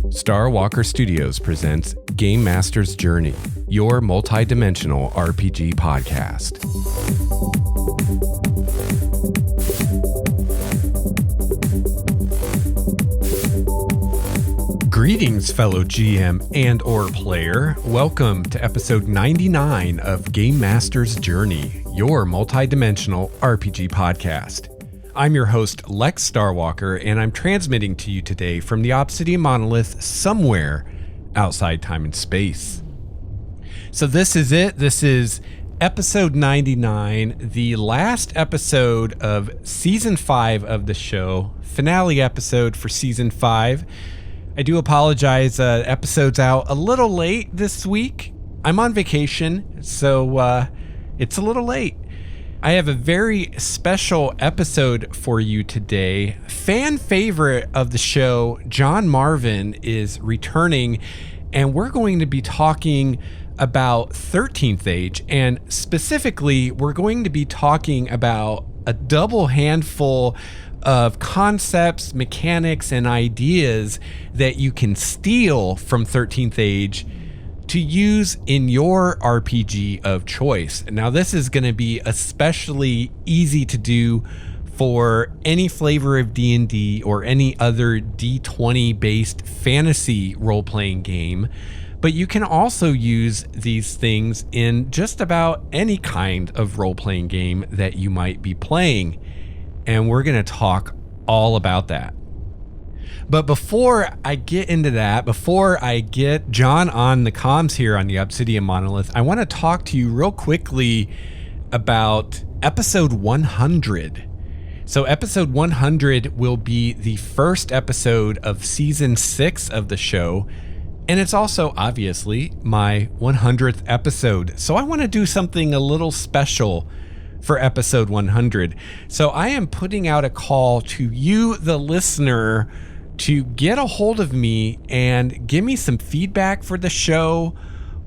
Star Walker Studios presents Game Master's Journey, your multi-dimensional RPG podcast. Greetings, fellow GM and/or player. Welcome to episode 99 of Game Master's Journey, your multi-dimensional RPG podcast. I'm your host, Lex Starwalker, and I'm transmitting to you today from the Obsidian Monolith somewhere outside time and space. So this is it. This is episode 99, the last episode of season 5 of the show, finale episode for season 5. I do apologize, episode's out a little late this week. I'm on vacation, so it's a little late. I have a very special episode for you today. Fan favorite of the show, John Marvin, is returning, and we're going to be talking about 13th Age, and specifically, we're going to be talking about a double handful of concepts, mechanics, and ideas that you can steal from 13th Age to use in your RPG of choice. Now, this is going to be especially easy to do for any flavor of D&D or any other D20 based fantasy role-playing game, but you can also use these things in just about any kind of role-playing game that you might be playing, and we're going to talk all about that. But before I get into that, before I get John on the comms here on the Obsidian Monolith, I want to talk to you real quickly about episode 100. So episode 100 will be the first episode of season 6 of the show, and it's also obviously my 100th episode. So I want to do something a little special for episode 100. So I am putting out a call to you, the listener, to get a hold of me and give me some feedback for the show,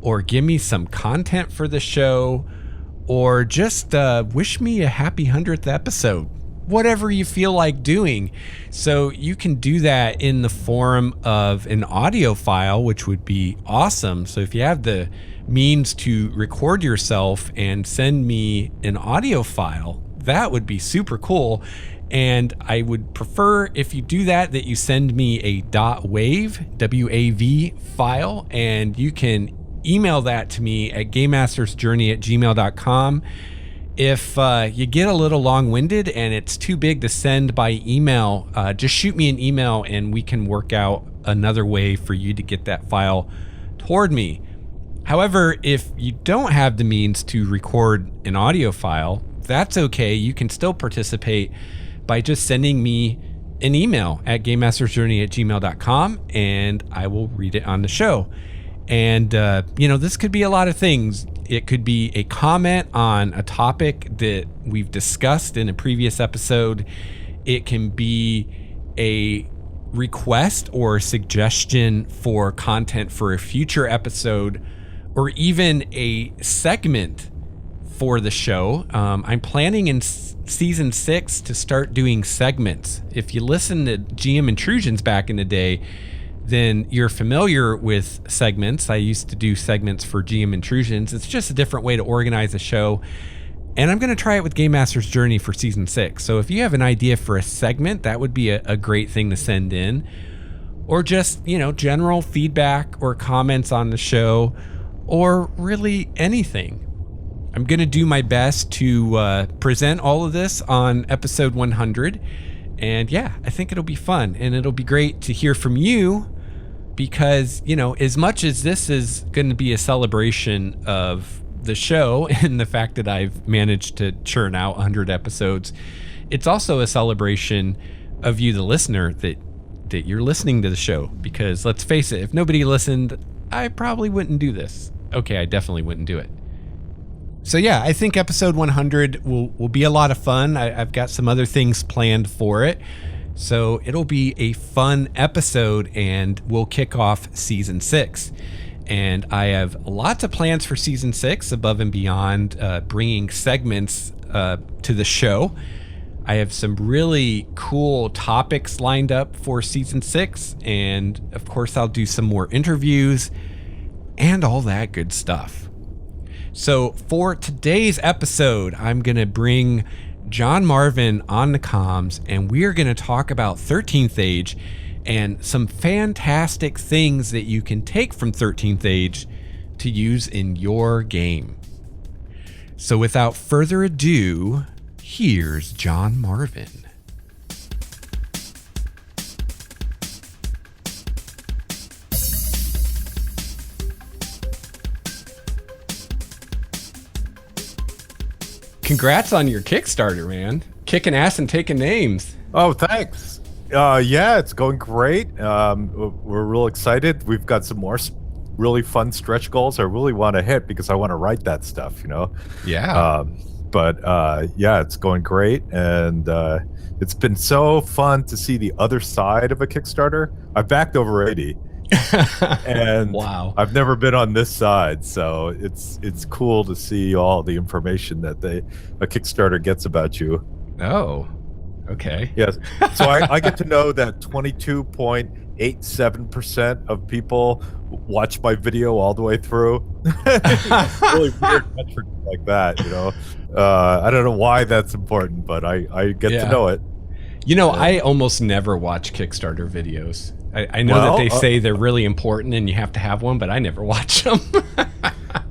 or give me some content for the show, or just wish me a happy 100th episode. Whatever you feel like doing. So you can do that in the form of an audio file, which would be awesome. So if you have the means to record yourself and send me an audio file, that would be super cool. And I would prefer, if you do that, that you send me a .wav, W-A-V file, and you can email that to me at gamemastersjourney@gmail.com. If you get a little long-winded and it's too big to send by email, just shoot me an email and we can work out another way for you to get that file toward me. However, if you don't have the means to record an audio file, that's okay. You can still participate by just sending me an email at gamemastersjourney@gmail.com, and I will read it on the show. And, this could be a lot of things. It could be a comment on a topic that we've discussed in a previous episode. It can be a request or suggestion for content for a future episode, or even a segment for the show. I'm planning in season 6 to start doing segments. If you listen to GM Intrusions back in the day, then you're familiar with segments. I used to do segments for GM Intrusions. It's just a different way to organize a show. And I'm going to try it with Game Master's Journey for season 6. So if you have an idea for a segment, that would be a great thing to send in. Or just, general feedback or comments on the show, or really anything. I'm going to do my best to present all of this on episode 100. And yeah, I think it'll be fun. And it'll be great to hear from you because, as much as this is going to be a celebration of the show and the fact that I've managed to churn out 100 episodes, it's also a celebration of you, the listener, that you're listening to the show. Because let's face it, if nobody listened, I probably wouldn't do this. Okay, I definitely wouldn't do it. So yeah, I think episode 100 will be a lot of fun. I've got some other things planned for it. So it'll be a fun episode, and we'll kick off season 6. And I have lots of plans for season 6 above and beyond bringing segments to the show. I have some really cool topics lined up for season 6. And of course, I'll do some more interviews and all that good stuff. So for today's episode, I'm going to bring John Marvin on the comms, and we're going to talk about 13th Age and some fantastic things that you can take from 13th Age to use in your game. So without further ado, here's John Marvin. Congrats on your Kickstarter, man. Kicking ass and taking names. Oh, thanks. Yeah, it's going great. We're real excited. We've got some more really fun stretch goals I really want to hit because I want to write that stuff, Yeah. Yeah, it's going great. And it's been so fun to see the other side of a Kickstarter. I've backed over 80. And wow. I've never been on this side, so it's cool to see all the information that a Kickstarter gets about you. Oh, okay. Yes. So I get to know that 22.87% of people watch my video all the way through. It's really weird metric like that, I don't know why that's important, but I get to know it. I almost never watch Kickstarter videos. I know that they say they're really important and you have to have one, but I never watch them.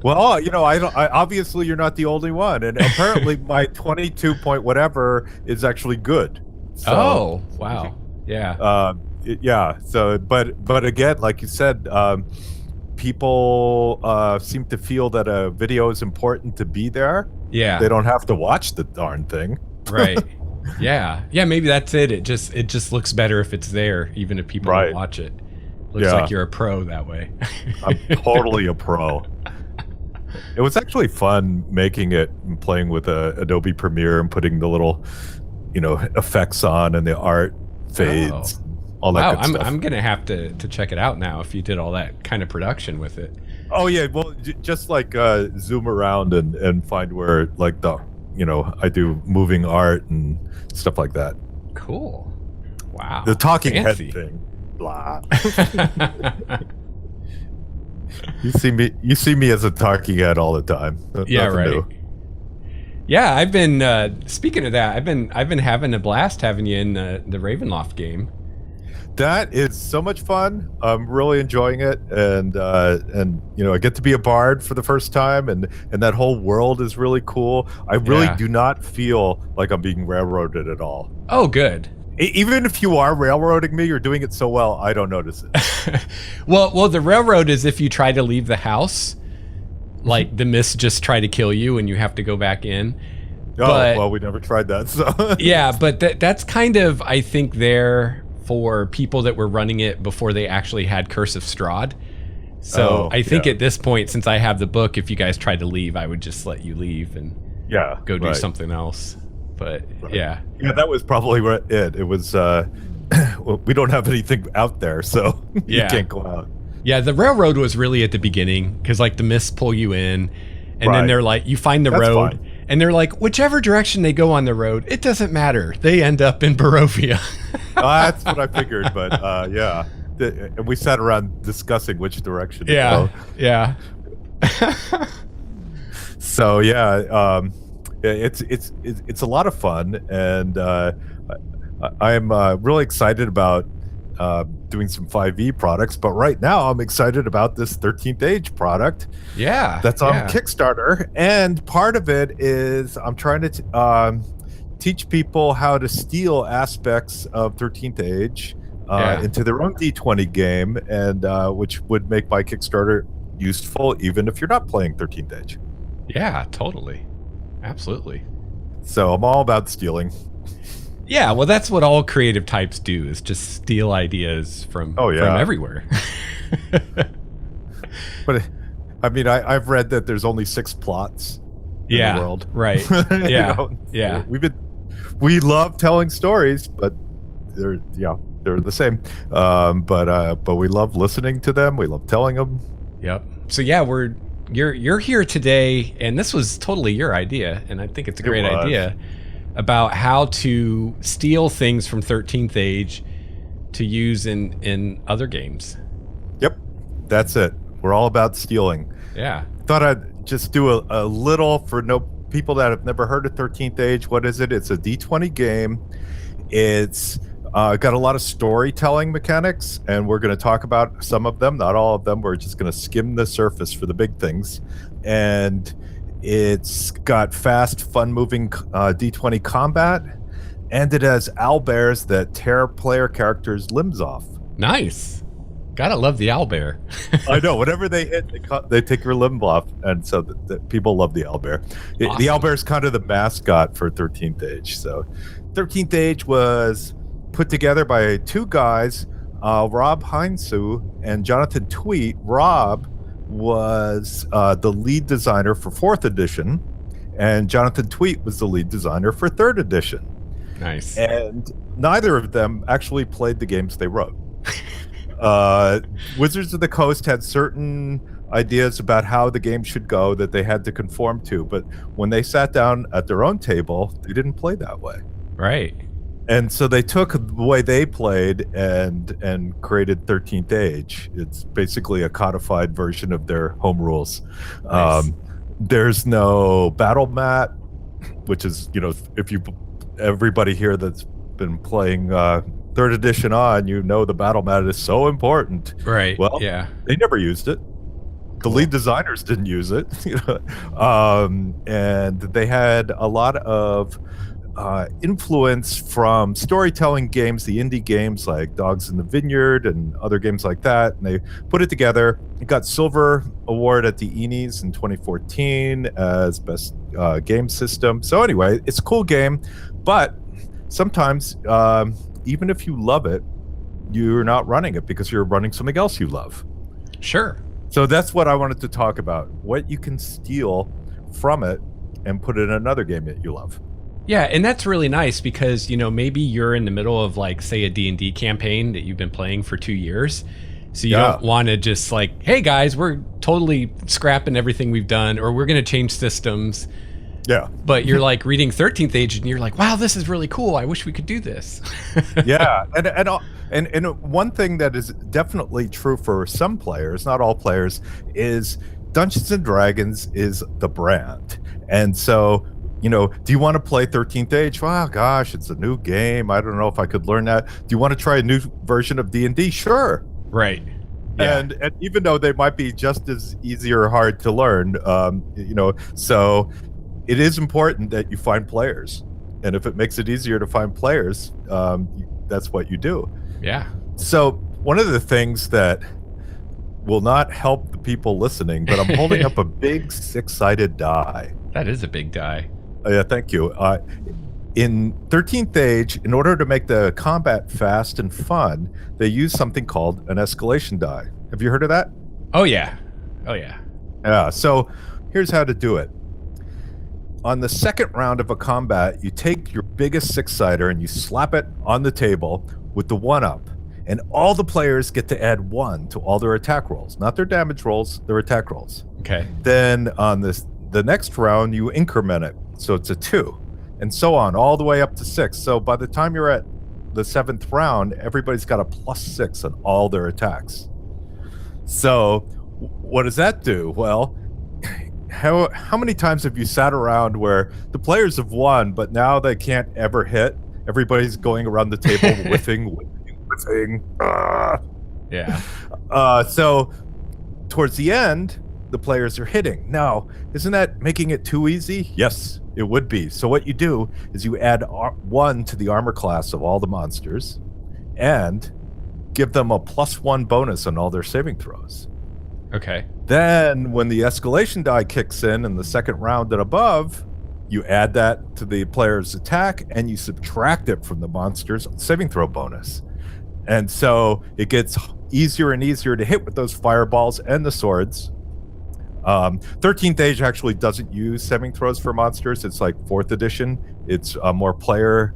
Well, I obviously you're not the only one, and apparently my 22 point whatever is actually good. So, oh, wow. Yeah. Yeah. So, but again, like you said, people seem to feel that a video is important to be there. Yeah. They don't have to watch the darn thing. Right. Yeah, maybe that's it. It just looks better if it's there, even if people don't watch it. Looks like you're a pro that way. I'm totally a pro. It was actually fun making it and playing with Adobe Premiere and putting the little, effects on and the art fades, all that good stuff. I'm gonna have to check it out now if you did all that kind of production with it. Oh yeah, well, just like zoom around and find where like I do moving art and stuff like that. Cool. Wow. The talking Fancy. head thing. Blah. You see me as a talking head all the time. Yeah, nothing right. new. Yeah, I've been speaking of that, I've been having a blast having you in the Ravenloft game. That is so much fun. I'm really enjoying it, and I get to be a bard for the first time, and that whole world is really cool. I really do not feel like I'm being railroaded at all. Oh, good. Even if you are railroading me, you're doing it so well, I don't notice it. Well, the railroad is if you try to leave the house, like the mists just try to kill you, and you have to go back in. Well, we never tried that. So yeah, but that's kind of, I think, there for people that were running it before they actually had Curse of Strahd. So I think at this point, since I have the book, if you guys tried to leave, I would just let you leave and go do something else. But yeah, that was probably it. It was well, we don't have anything out there, so you can't go out. Yeah, the railroad was really at the beginning because like the mists pull you in, and then they're like, you find the road. Fine. And they're like, whichever direction they go on the road, it doesn't matter. They end up in Barovia. That's what I figured, but yeah. And we sat around discussing which direction to go. Yeah. So yeah, it's a lot of fun, and I'm really excited about doing some 5e products, but right now I'm excited about this 13th Age product. Yeah, that's on Kickstarter, and part of it is I'm trying to teach people how to steal aspects of 13th Age into their own D20 game, and which would make my Kickstarter useful even if you're not playing 13th Age. Yeah, totally, absolutely. So I'm all about stealing. Yeah, well, that's what all creative types do, is just steal ideas from everywhere. But I mean, I've read that there's only 6 plots in the world. Right. Yeah. We love telling stories, but they're the same. But we love listening to them. We love telling them. Yep. So yeah, you're here today, and this was totally your idea, and I think it's a great idea. about how to steal things from 13th Age to use in other games. Yep, that's it. We're all about stealing. Yeah. Thought I'd just do a little for people that have never heard of 13th Age. What is it? It's a D20 game. It's got a lot of storytelling mechanics, and we're going to talk about some of them, not all of them. We're just going to skim the surface for the big things. And it's got fast, fun-moving D20 combat, and it has owlbears that tear player characters' limbs off. Nice. Gotta love the owlbear. I know. Whenever they hit, they take your limb off, and so the people love the owlbear. Awesome. The owlbear is kind of the mascot for 13th Age. So 13th Age was put together by two guys, Rob Heinsu and Jonathan Tweet. Rob was the lead designer for 4th edition, and Jonathan Tweet was the lead designer for 3rd edition. Nice. And neither of them actually played the games they wrote. Wizards of the Coast had certain ideas about how the game should go that they had to conform to, but when they sat down at their own table, they didn't play that way. Right. And so they took the way they played and created 13th Age. It's basically a codified version of their home rules. Nice. There's no battle mat, which is, if everybody here that's been playing 3rd edition on, the battle mat is so important. Right. Well, yeah. They never used it. The lead designers didn't use it. And they had a lot of influence from storytelling games, the indie games like Dogs in the Vineyard and other games like that. And they put it together. It got Silver Award at the ENIES in 2014 as best game system. So anyway, it's a cool game, but sometimes even if you love it, you're not running it because you're running something else you love. Sure. So that's what I wanted to talk about, what you can steal from it and put it in another game that you love. Yeah, and that's really nice because, maybe you're in the middle of, like, say, a D&D campaign that you've been playing for 2 years. So you don't want to just like, hey, guys, we're totally scrapping everything we've done, or we're going to change systems. Yeah. But you're like reading 13th Age and you're like, wow, this is really cool. I wish we could do this. Yeah. And one thing that is definitely true for some players, not all players, is Dungeons and Dragons is the brand. And so, do you want to play 13th Age? Well, gosh, it's a new game. I don't know if I could learn that. Do you want to try a new version of D&D? Sure. Right. Yeah. And even though they might be just as easy or hard to learn, so it is important that you find players. And if it makes it easier to find players, that's what you do. Yeah. So one of the things that will not help the people listening, but I'm holding up a big 6-sided die. That is a big die. Yeah, thank you. In 13th Age, in order to make the combat fast and fun, they use something called an escalation die. Have you heard of that? Oh, yeah. Yeah, so here's how to do it. On the second round of a combat, you take your biggest 6-sider and you slap it on the table with the 1-up. And all the players get to add 1 to all their attack rolls. Not their damage rolls, their attack rolls. Okay. Then on the next round, you increment it. So it's a 2. And so on, all the way up to 6. So by the time you're at the 7th round, everybody's got a +6 on all their attacks. So what does that do? Well, how many times have you sat around where the players have won, but now they can't ever hit? Everybody's going around the table whiffing. Yeah. So towards the end, the players are hitting. Now, isn't that making it too easy? Yes, it would be. So what you do is you add 1 to the armor class of all the monsters and give them a +1 bonus on all their saving throws. Okay. Then when the escalation die kicks in the second round and above, you add that to the player's attack and you subtract it from the monster's saving throw bonus. And so it gets easier and easier to hit with those fireballs and the swords. 13th Age actually doesn't use saving throws for monsters. It's like 4th edition. It's more player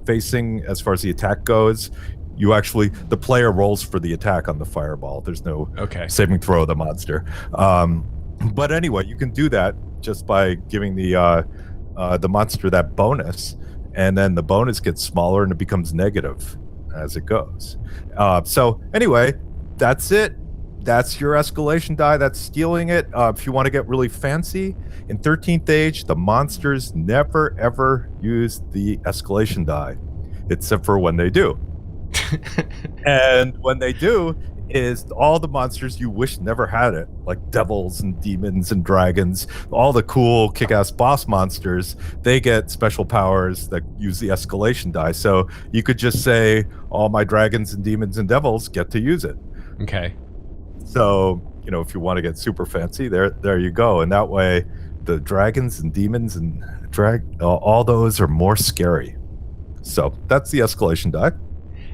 facing as far as the attack goes. The player rolls for the attack on the fireball. There's no saving throw of the monster. But anyway, you can do that just by giving the the monster that bonus, and then the bonus gets smaller and it becomes negative as it goes. So anyway, that's it. That's your escalation die. That's stealing it. If you want to get really fancy, in 13th Age, the monsters never, ever use the escalation die, except for when they do. And when they do, is all the monsters you wish never had it, like devils and demons and dragons, all the cool kick-ass boss monsters, they get special powers that use the escalation die. So you could just say, all my dragons and demons and devils get to use it. Okay. So, if you want to get super fancy, there you go. And that way, the dragons and demons and all those are more scary. So that's the escalation die.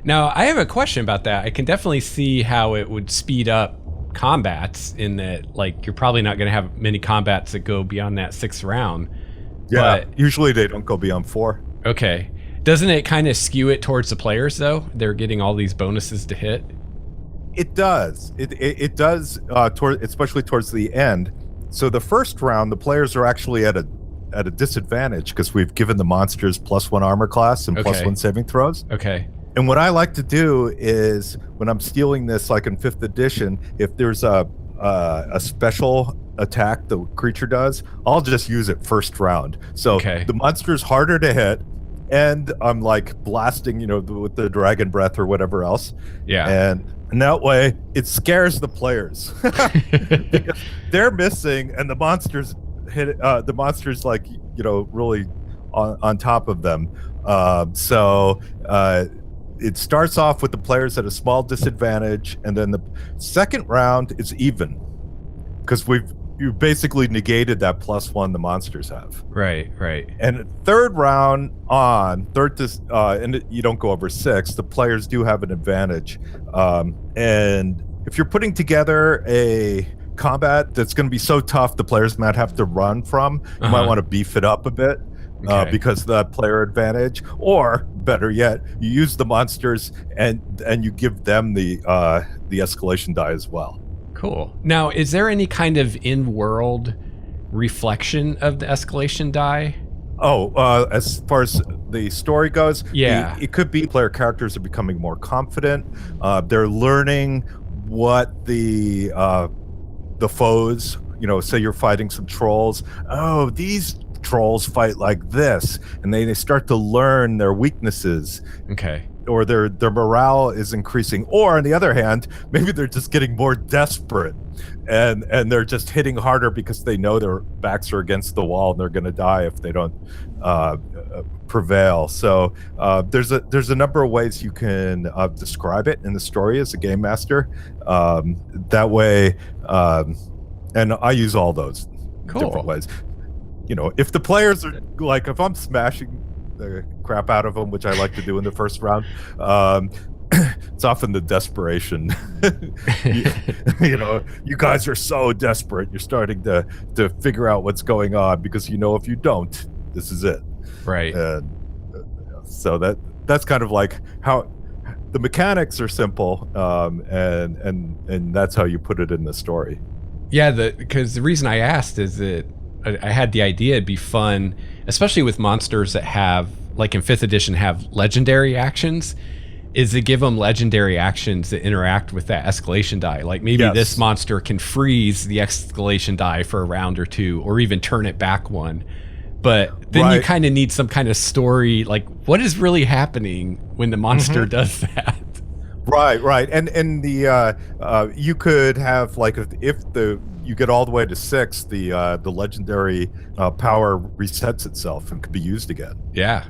Now, I have a question about that. I can definitely see how it would speed up combats in that, like, you're probably not going to have many combats that go beyond that 6th round. Yeah, usually they don't go beyond 4. Okay. Doesn't it kind of skew it towards the players, though? They're getting all these bonuses to hit? It does. It does, especially towards the end. So the first round, the players are actually at a disadvantage because we've given the monsters +1 armor class and +1 saving throws. Okay. And what I like to do is when I'm stealing this, like in 5th edition, if there's a special attack the creature does, I'll just use it first round. So the monster's harder to hit, and I'm like blasting, with the dragon breath or whatever else. Yeah. And that way, it scares the players because they're missing, and the monsters hit. The monsters really on top of them. It starts off with the players at a small disadvantage, and then the second round is even because you basically negated that +1 the monsters have. Right. And third round and you don't go over 6, the players do have an advantage. And if you're putting together a combat that's going to be so tough the players might have to run from, you might want to beef it up a bit. Because of that player advantage, or better yet, you use the monsters and you give them the escalation die as well. Cool. Now, is there any kind of in-world reflection of the escalation die? As far as the story goes, it could be player characters are becoming more confident. They're learning what the foes, say you're fighting some trolls. Oh, these trolls fight like this, and they start to learn their weaknesses. Okay. Or their morale is increasing. Or on the other hand, maybe they're just getting more desperate and they're just hitting harder because they know their backs are against the wall and they're going to die if they don't prevail. So there's a number of ways you can describe it in the story as a game master. That way, and I use all those different ways. If the players are like, if I'm smashing the crap out of them, which I like to do in the first round, it's often the desperation. You guys are so desperate. You're starting to figure out what's going on because if you don't, this is it. Right. And so that's kind of like how the mechanics are simple, and that's how you put it in the story. Yeah, because the reason I asked is that I had the idea it'd be fun, especially with monsters that have, like in 5th edition, have legendary actions, is to give them legendary actions that interact with that escalation die. Like maybe this monster can freeze the escalation die for a round or two, or even turn it back one. But then you kind of need some kind of story, like what is really happening when the monster does that? Right. And the you could have, like, if you get all the way to 6, the legendary power resets itself and could be used again. Yeah,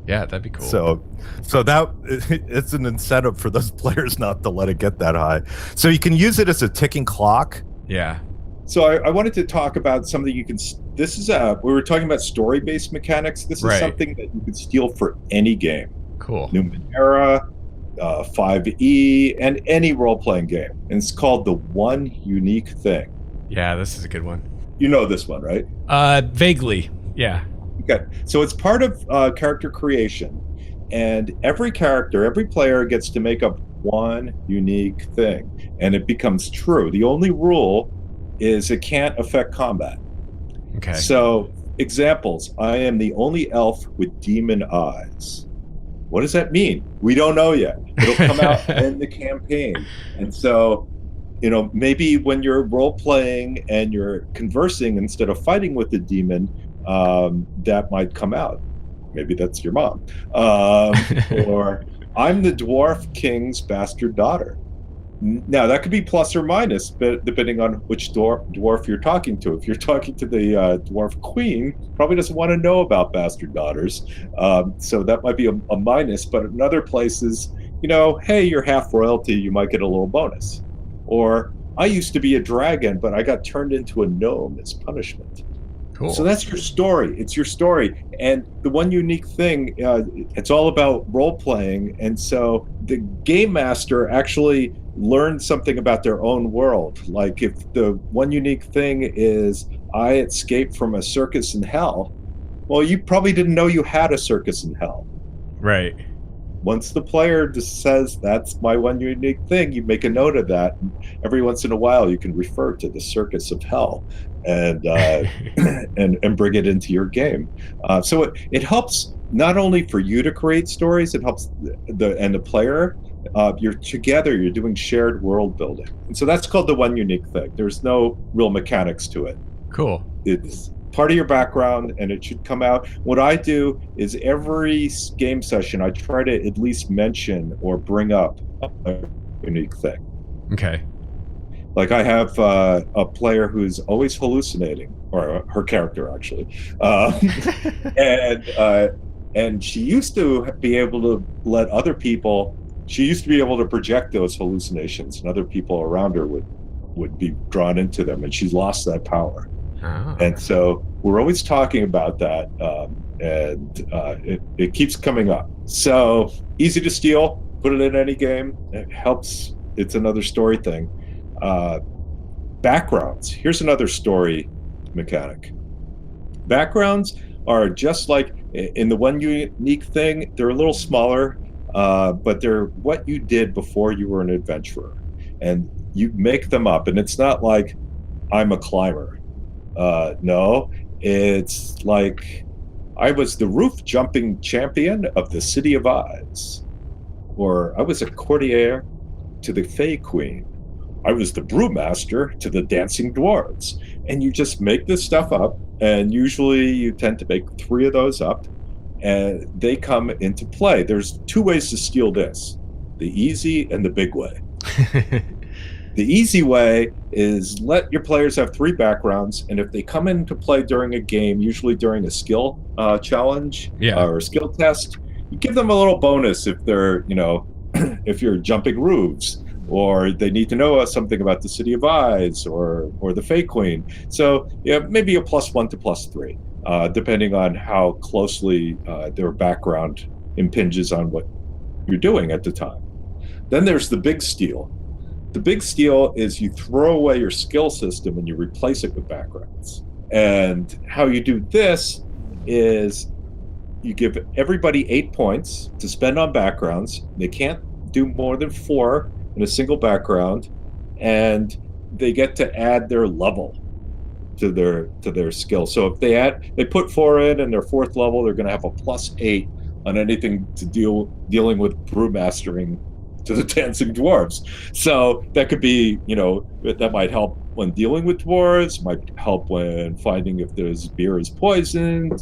that'd be cool. So that it's an incentive for those players not to let it get that high. So you can use it as a ticking clock. Yeah. So I wanted to talk about something you can. This is we were talking about story-based mechanics. This is something that you could steal for any game. Cool. Numenera, 5e, and any role-playing game. And it's called the one unique thing. Yeah, this is a good one. You know this one, right? Vaguely, yeah. Okay, so it's part of character creation, and every player gets to make up one unique thing, and it becomes true. The only rule is it can't affect combat. Okay. So examples. I am the only elf with demon eyes. What does that mean? We don't know yet. It'll come out in the campaign. And so, maybe when you're role playing and you're conversing instead of fighting with the demon, that might come out. Maybe that's your mom. Or I'm the dwarf king's bastard daughter. Now, that could be plus or minus, but depending on which dwarf you're talking to. If you're talking to the dwarf queen, probably doesn't want to know about bastard daughters. So that might be a minus. But in other places, hey, you're half royalty, you might get a little bonus. Or I used to be a dragon, but I got turned into a gnome as punishment. Cool. So that's your story. It's your story. And the one unique thing, it's all about role playing. And so the game master actually learned something about their own world. Like if the one unique thing is I escaped from a circus in hell, well, you probably didn't know you had a circus in hell. Right. Once the player just says that's my one unique thing, you make a note of that. And every once in a while, you can refer to the circus of hell and and bring it into your game. So it helps not only for you to create stories, it helps the player. You're together, you're doing shared world building. And so that's called the one unique thing. There's no real mechanics to it. Cool. It's part of your background and it should come out. What I do is every game session, I try to at least mention or bring up a unique thing. Okay. Like I have a player who's always hallucinating, or her character actually. And she used to be able to let other people, she used to be able to project those hallucinations and other people around her would be drawn into them, and she's lost that power. Oh. And so we're always talking about that, and it keeps coming up. So easy to steal, put it in any game. It helps. It's another story thing. Backgrounds. Here's another story mechanic. Backgrounds are just like in the one unique thing. They're a little smaller, but they're what you did before you were an adventurer, and you make them up. And it's not like I'm a climber. No, it's like I was the roof jumping champion of the City of Eyes, or I was a courtier to the Fey Queen. I was the brewmaster to the dancing dwarves. And you just make this stuff up, and usually you tend to make 3 of those up, and they come into play. There's 2 ways to steal this: the easy and the big way. The easy way is let your players have 3 backgrounds, and if they come into play during a game, usually during a skill challenge or a skill test, you give them a little bonus if they're, if you're jumping roofs, or they need to know something about the City of Eyes or the Fey Queen. So maybe a +1 to +3, depending on how closely their background impinges on what you're doing at the time. Then there's the big steal. The big steal is you throw away your skill system and you replace it with backgrounds. And how you do this is you give everybody 8 points to spend on backgrounds. They can't do more than 4 in a single background, and they get to add their level to their skill. So if they put 4 in and their 4th level, they're going to have a +8 on anything to dealing with brewmastering to the dancing dwarves. So that could be, that might help when dealing with dwarves, might help when finding if there's beer is poisoned,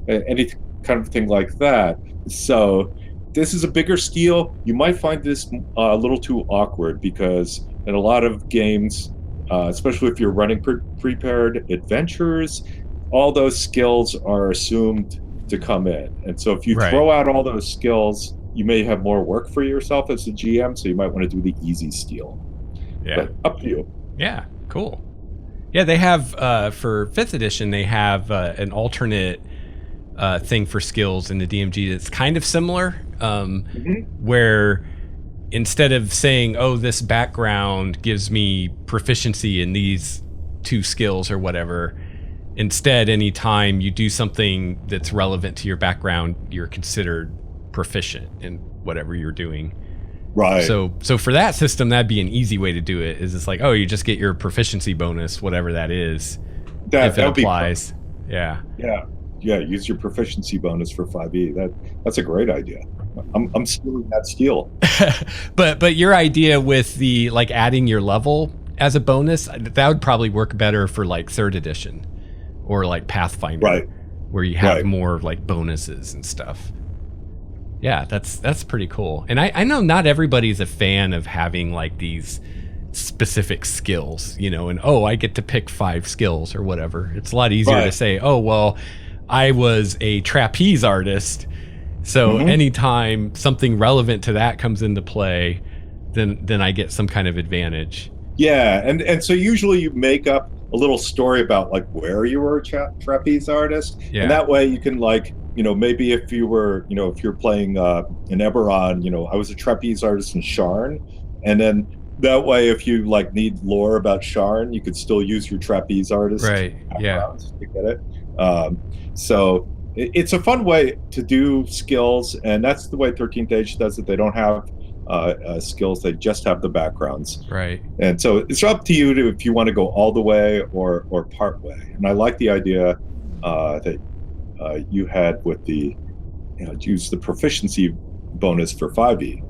any kind of thing like that. So this is a bigger steal. You might find this a little too awkward, because in a lot of games, especially if you're running prepared adventures, all those skills are assumed to come in. And so if you throw out all those skills, you may have more work for yourself as a GM, so you might want to do the easy steal. Yeah. But up to you. Yeah, cool. Yeah, they have, for 5th edition, they have an alternate thing for skills in the DMG that's kind of similar, where instead of saying, oh, this background gives me proficiency in these 2 skills or whatever, instead, anytime you do something that's relevant to your background, you're considered proficient in whatever you're doing. Right. So for that system, that'd be an easy way to do it. Is it's like, oh, you just get your proficiency bonus, whatever that is, if it applies. Yeah. Yeah. Use your proficiency bonus for 5e. That's a great idea. I'm stealing that steal. But your idea with the like adding your level as a bonus, that would probably work better for like 3rd edition or like Pathfinder, Right. where you have more like bonuses and stuff. Yeah, that's pretty cool. And I know not everybody's a fan of having like these specific skills, you know, and I get to pick 5 skills or whatever. It's a lot easier to say, oh, well, I was a trapeze artist, so anytime something relevant to that comes into play, then I get some kind of advantage. Yeah, and so usually you make up a little story about like where you were a trapeze artist, and that way you can like, you know, maybe if you were, you know, if you're playing in Eberron, you know, I was a trapeze artist in Sharn, and then that way if you like need lore about Sharn, you could still use your trapeze artist to get it. So it's a fun way to do skills, and that's the way 13th Age does it. They don't have skills, they just have the backgrounds. Right. And so it's up to you if you want to go all the way or part way. And I like the idea that you had with the, you know, use the proficiency bonus for 5e.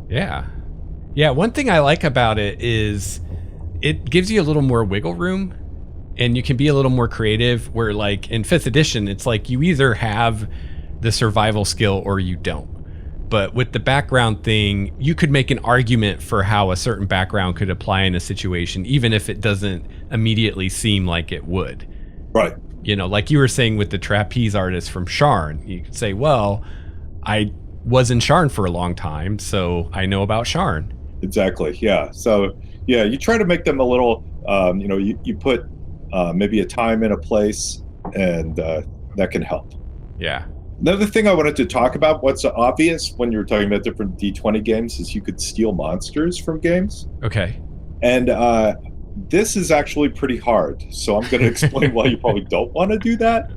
Yeah, one thing I like about it is it gives you a little more wiggle room, and you can be a little more creative, where like in 5th edition, it's like you either have the survival skill or you don't. But with the background thing, you could make an argument for how a certain background could apply in a situation, even if it doesn't immediately seem like it would. Right. You know, like you were saying with the trapeze artist from Sharn, you could say, well, I was in Sharn for a long time, so I know about Sharn. Exactly. Yeah. So yeah, you try to make them a little, you know, you put maybe a time and a place, and that can help. Yeah. Another thing I wanted to talk about, what's obvious when you're talking about different D20 games, is you could steal monsters from games. Okay. And this is actually pretty hard. So I'm going to explain why you probably don't want to do that.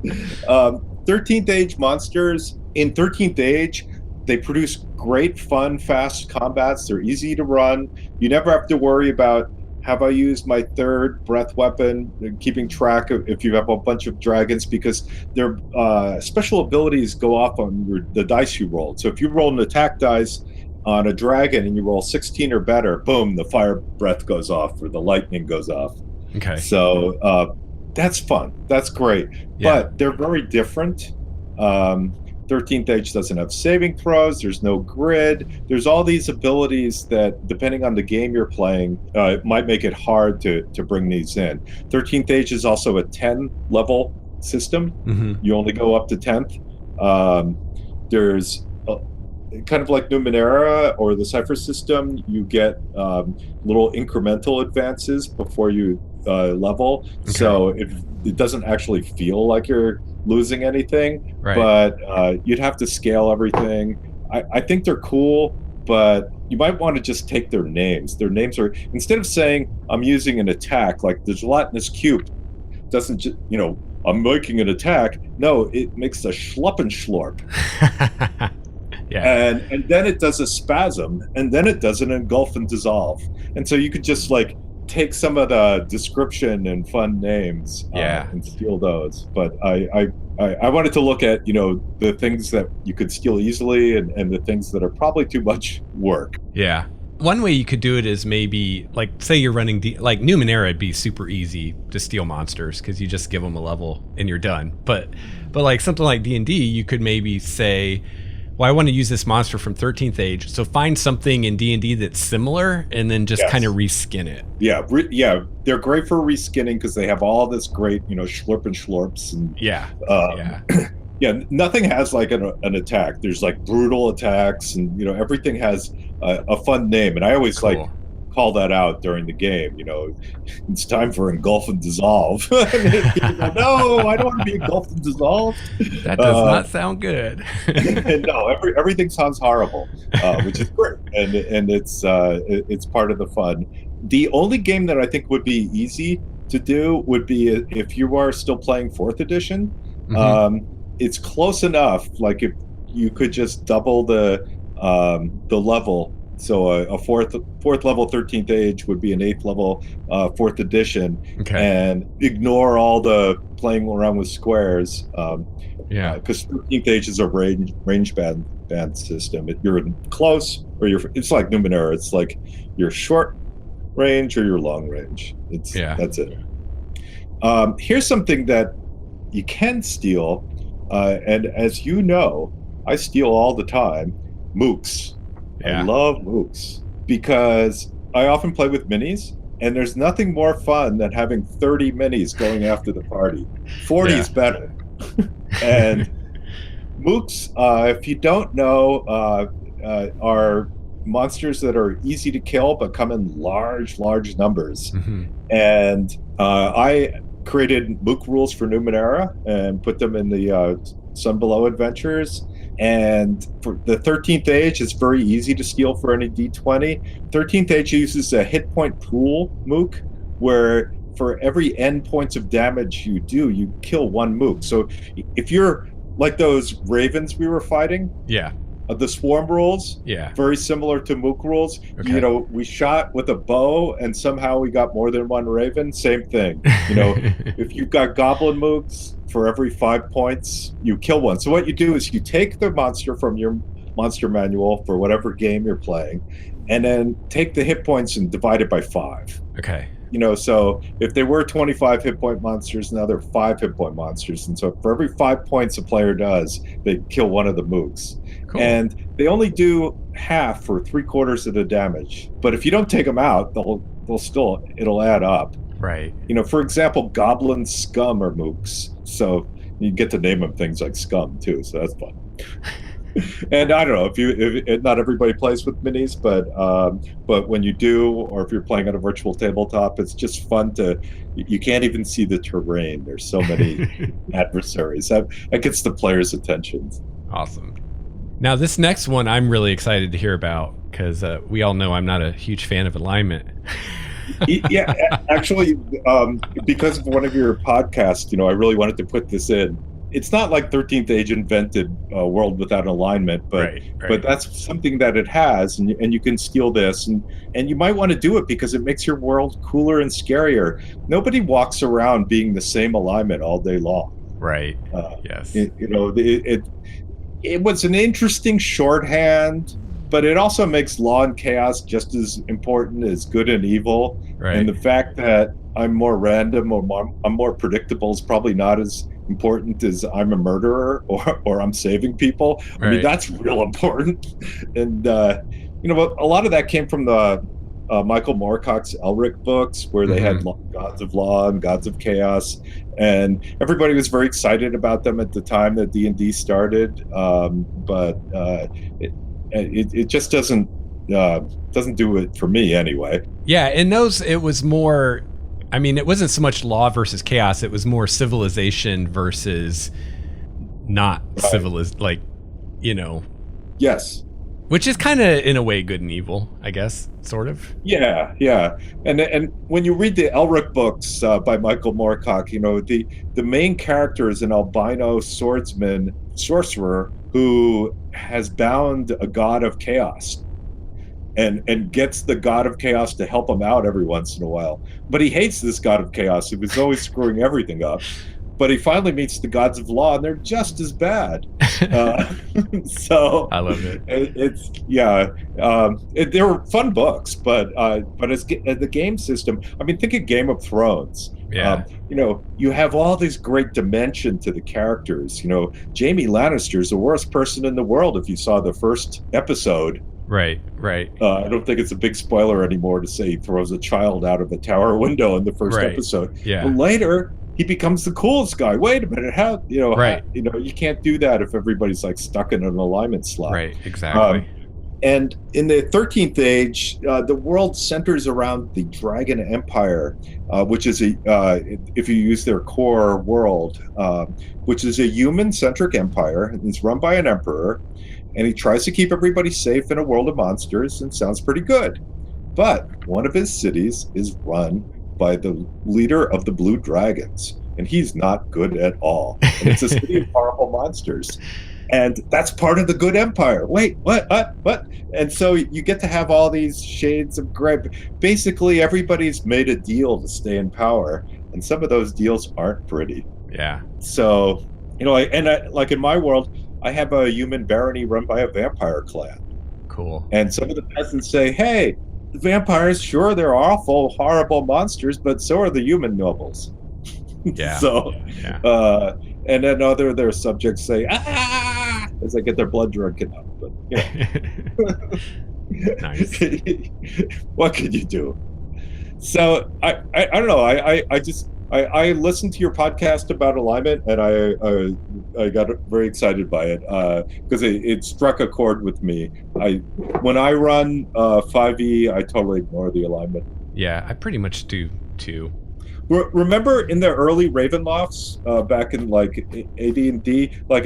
13th Age monsters, in 13th Age, they produce great, fun, fast combats. They're easy to run. You never have to worry about, have I used my 3rd breath weapon, keeping track of if you have a bunch of dragons, because their special abilities go off on the dice you rolled. So if you roll an attack dice on a dragon and you roll 16 or better, boom, the fire breath goes off or the lightning goes off. Okay. So that's fun. That's great. Yeah. But they're very different. 13th Age doesn't have saving throws. There's no grid. There's all these abilities that, depending on the game you're playing, it might make it hard to bring these in. 13th Age is also a 10 level system. You only go up to 10th. There's kind of like Numenera or the Cypher system, you get little incremental advances before you level. Okay. So it doesn't actually feel like you're losing anything, right. But you'd have to scale everything. I think they're cool, but you might want to just take their names. Their names are, instead of saying I'm using an attack, like the gelatinous cube doesn't just, you know, I'm making an attack. No, it makes a schluppenschlorp. Yeah. And then it does a spasm, and then it does an engulf and dissolve. And so you could just like take some of the description and fun names and steal those. But I wanted to look at, you know, the things that you could steal easily and the things that are probably too much work. Yeah. One way you could do it is maybe, like, say you're running, like Numenera, it'd be super easy to steal monsters because you just give them a level and you're done. But like something like D&D, you could maybe say, well, I want to use this monster from 13th Age, so find something in D&D that's similar and then just kind of reskin it. Yeah, they're great for reskinning because they have all this great, you know, schlurp and schlorps. And, yeah, nothing has like an attack. There's like brutal attacks, and, you know, everything has a fun name. And I always like call that out during the game. You know, it's time for engulf and dissolve. No, I don't want to be engulfed and dissolved. That does not sound good. No, everything sounds horrible, which is great, and it's part of the fun. The only game that I think would be easy to do would be if you are still playing 4th edition. It's close enough. Like if you could just double the level So a fourth level 13th age would be an eighth level fourth edition, Okay. and ignore all the playing around with squares. Yeah. Because 13th age is a range band system. You're close, or it's like Numenera. It's like you're short range or your long range. That's it. Here's something that you can steal, and as you know, I steal all the time. Mooks. Yeah. I love mooks because I often play with minis, and there's nothing more fun than having 30 minis going after the party. 40 is better. And mooks, if you don't know, are monsters that are easy to kill but come in large numbers. Mm-hmm. And I created mook rules for Numenera and put them in the Sun Below adventures. And for the 13th age, it's very easy to steal for any D20. 13th age uses a hit point pool mook, where for every n points of damage you do, you kill one mook. So if you're like those ravens we were fighting, the swarm rules, very similar to mook rules. Okay. You know, we shot with a bow and somehow we got more than one raven. Same thing. You know, if you've got goblin mooks, for every 5 points, you kill one. So what you do is you take the monster from your monster manual for whatever game you're playing, and then take the hit points and divide it by 5. Okay. You know, so if they were 25 hit point monsters, now they're 5 hit point monsters. And so for every 5 points a player does, they kill one of the mooks. Cool. And they only do half for 3/4 of the damage. But if you don't take them out, it'll add up. Right. You know, for example, goblin scum are mooks. So you get to name them things like scum too. So that's fun. And I don't know if not everybody plays with minis, but when you do, or if you're playing on a virtual tabletop, it's just fun you can't even see the terrain. There's so many adversaries. That gets the players' attention. Awesome. Now this next one I'm really excited to hear about, because we all know I'm not a huge fan of alignment. Yeah, actually, because of one of your podcasts, you know, I really wanted to put this in. It's not like 13th Age invented a world without alignment, but that's something that it has, and you can steal this, and you might want to do it because it makes your world cooler and scarier. Nobody walks around being the same alignment all day long. Right. Yes. It was an interesting shorthand, but it also makes law and chaos just as important as good and evil. Right. And the fact that I'm more random or I'm more predictable is probably not as important as I'm a murderer or I'm saving people. Right. I mean, that's real important. And, you know, a lot of that came from the Michael Moorcock's Elric books, where they had gods of law and gods of chaos. And everybody was very excited about them at the time that D&D started. But it just doesn't do it for me anyway. Yeah, in those it was more, I mean, it wasn't so much law versus chaos, it was more civilization versus not civilized, like, you know. Yes. Which is kind of in a way good and evil, I guess, sort of. Yeah. And when you read the Elric books by Michael Moorcock, you know, the main character is an albino sorcerer who has bound a god of chaos and gets the god of chaos to help him out every once in a while. But he hates this god of chaos who was always screwing everything up. But he finally meets the gods of law, and they're just as bad. So I love it. They were fun books, but as the game system, I mean, think of Game of Thrones. Yeah. You know, you have all this great dimension to the characters. You know, Jaime Lannister is the worst person in the world if you saw the first episode. Right. I don't think it's a big spoiler anymore to say he throws a child out of a tower window in the first episode. Yeah. But later, he becomes the coolest guy. Wait a minute, you can't do that if everybody's like stuck in an alignment slot. Right, exactly. And in the 13th Age, the world centers around the Dragon Empire, which is if you use their core world, which is a human-centric empire. It's run by an emperor, and he tries to keep everybody safe in a world of monsters, and sounds pretty good. But one of his cities is run by the leader of the Blue Dragons, and he's not good at all. And it's a city of horrible monsters. And that's part of the good empire. Wait, what? And so you get to have all these shades of gray. Basically, everybody's made a deal to stay in power, and some of those deals aren't pretty. Yeah. So, like in my world, I have a human barony run by a vampire clan. Cool. And some of the peasants say, hey, the vampires, sure, they're awful, horrible monsters, but so are the human nobles. Yeah. And then their subjects say, as they get their blood drunken up. But, Nice. What could you do? So I don't know. I listened to your podcast about alignment, and I got very excited by it because it struck a chord with me. When I run 5e, I totally ignore the alignment. Yeah, I pretty much do too. Remember in the early Ravenlofts back in like AD&D, like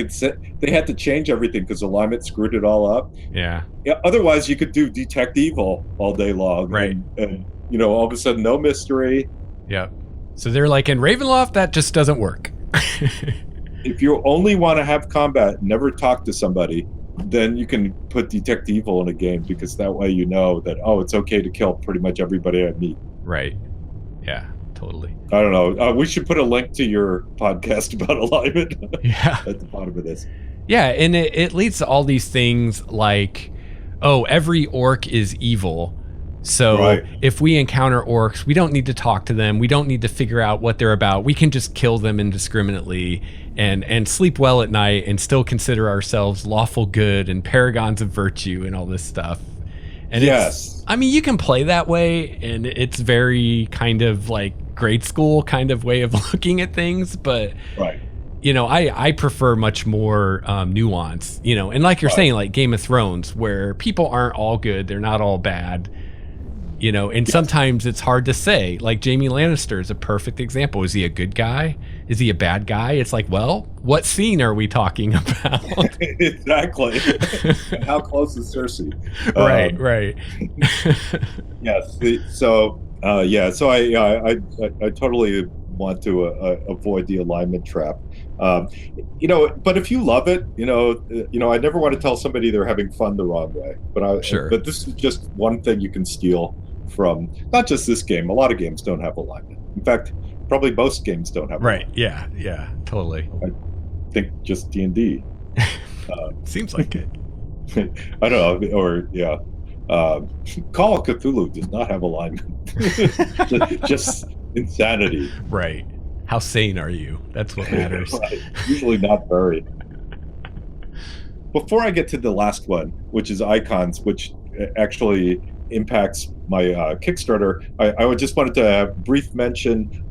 they had to change everything because alignment screwed it all up. Yeah. Otherwise, you could do detect evil all day long, right? And all of a sudden, no mystery. Yep. So they're like, in Ravenloft, that just doesn't work. If you only want to have combat, never talk to somebody, then you can put detect evil in a game, because that way you know that, it's okay to kill pretty much everybody I meet. Right. Yeah. Totally. I don't know. We should put a link to your podcast about alignment at the bottom of this. Yeah, and it leads to all these things like, every orc is evil. So if we encounter orcs, we don't need to talk to them. We don't need to figure out what they're about. We can just kill them indiscriminately and sleep well at night and still consider ourselves lawful good and paragons of virtue and all this stuff. And you can play that way, and it's very kind of like grade school kind of way of looking at things, but I prefer much more nuance, and like you're saying, like Game of Thrones, where people aren't all good, they're not all bad, and sometimes it's hard to say. Like Jaime Lannister is a perfect example. Is he a good guy? Is he a bad guy? It's like, well, what scene are we talking about? Exactly. And how close is Cersei? Right. Yes. So I totally want to avoid the alignment trap. But if you love it, I never want to tell somebody they're having fun the wrong way. But this is just one thing you can steal from not just this game. A lot of games don't have alignment. In fact, probably most games don't have alignment. Right. Yeah, totally. I think just D&D. Seems like it. I don't know. Or Call of Cthulhu does not have alignment. just insanity. Right. How sane are you? That's what matters. Right. Usually not very. Before I get to the last one, which is icons, which actually impacts my Kickstarter, I would just wanted to brief mention,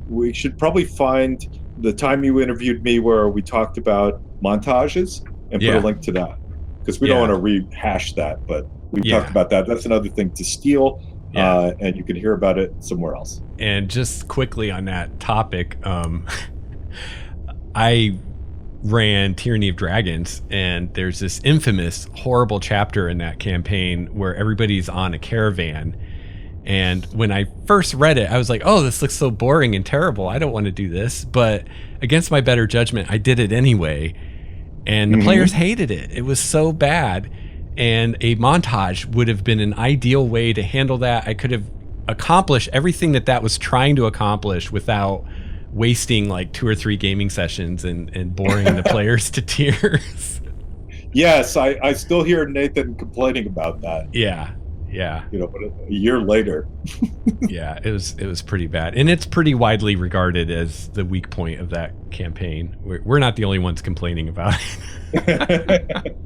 we should probably find the time you interviewed me where we talked about montages and put a link to that, because we don't want to rehash that, but we talked about that. That's another thing to steal, and you can hear about it somewhere else. And just quickly on that topic, I ran Tyranny of Dragons, and there's this infamous, horrible chapter in that campaign where everybody's on a caravan. And when I first read it, I was like, oh, this looks so boring and terrible. I don't want to do this. But against my better judgment, I did it anyway. And the players hated it. It was so bad. And a montage would have been an ideal way to handle that. I could have accomplished everything that was trying to accomplish without wasting like 2 or 3 gaming sessions and boring the players to tears. Yes, I still hear Nathan complaining about that. Yeah. But a year later. Yeah, it was pretty bad. And it's pretty widely regarded as the weak point of that campaign. We're not the only ones complaining about it.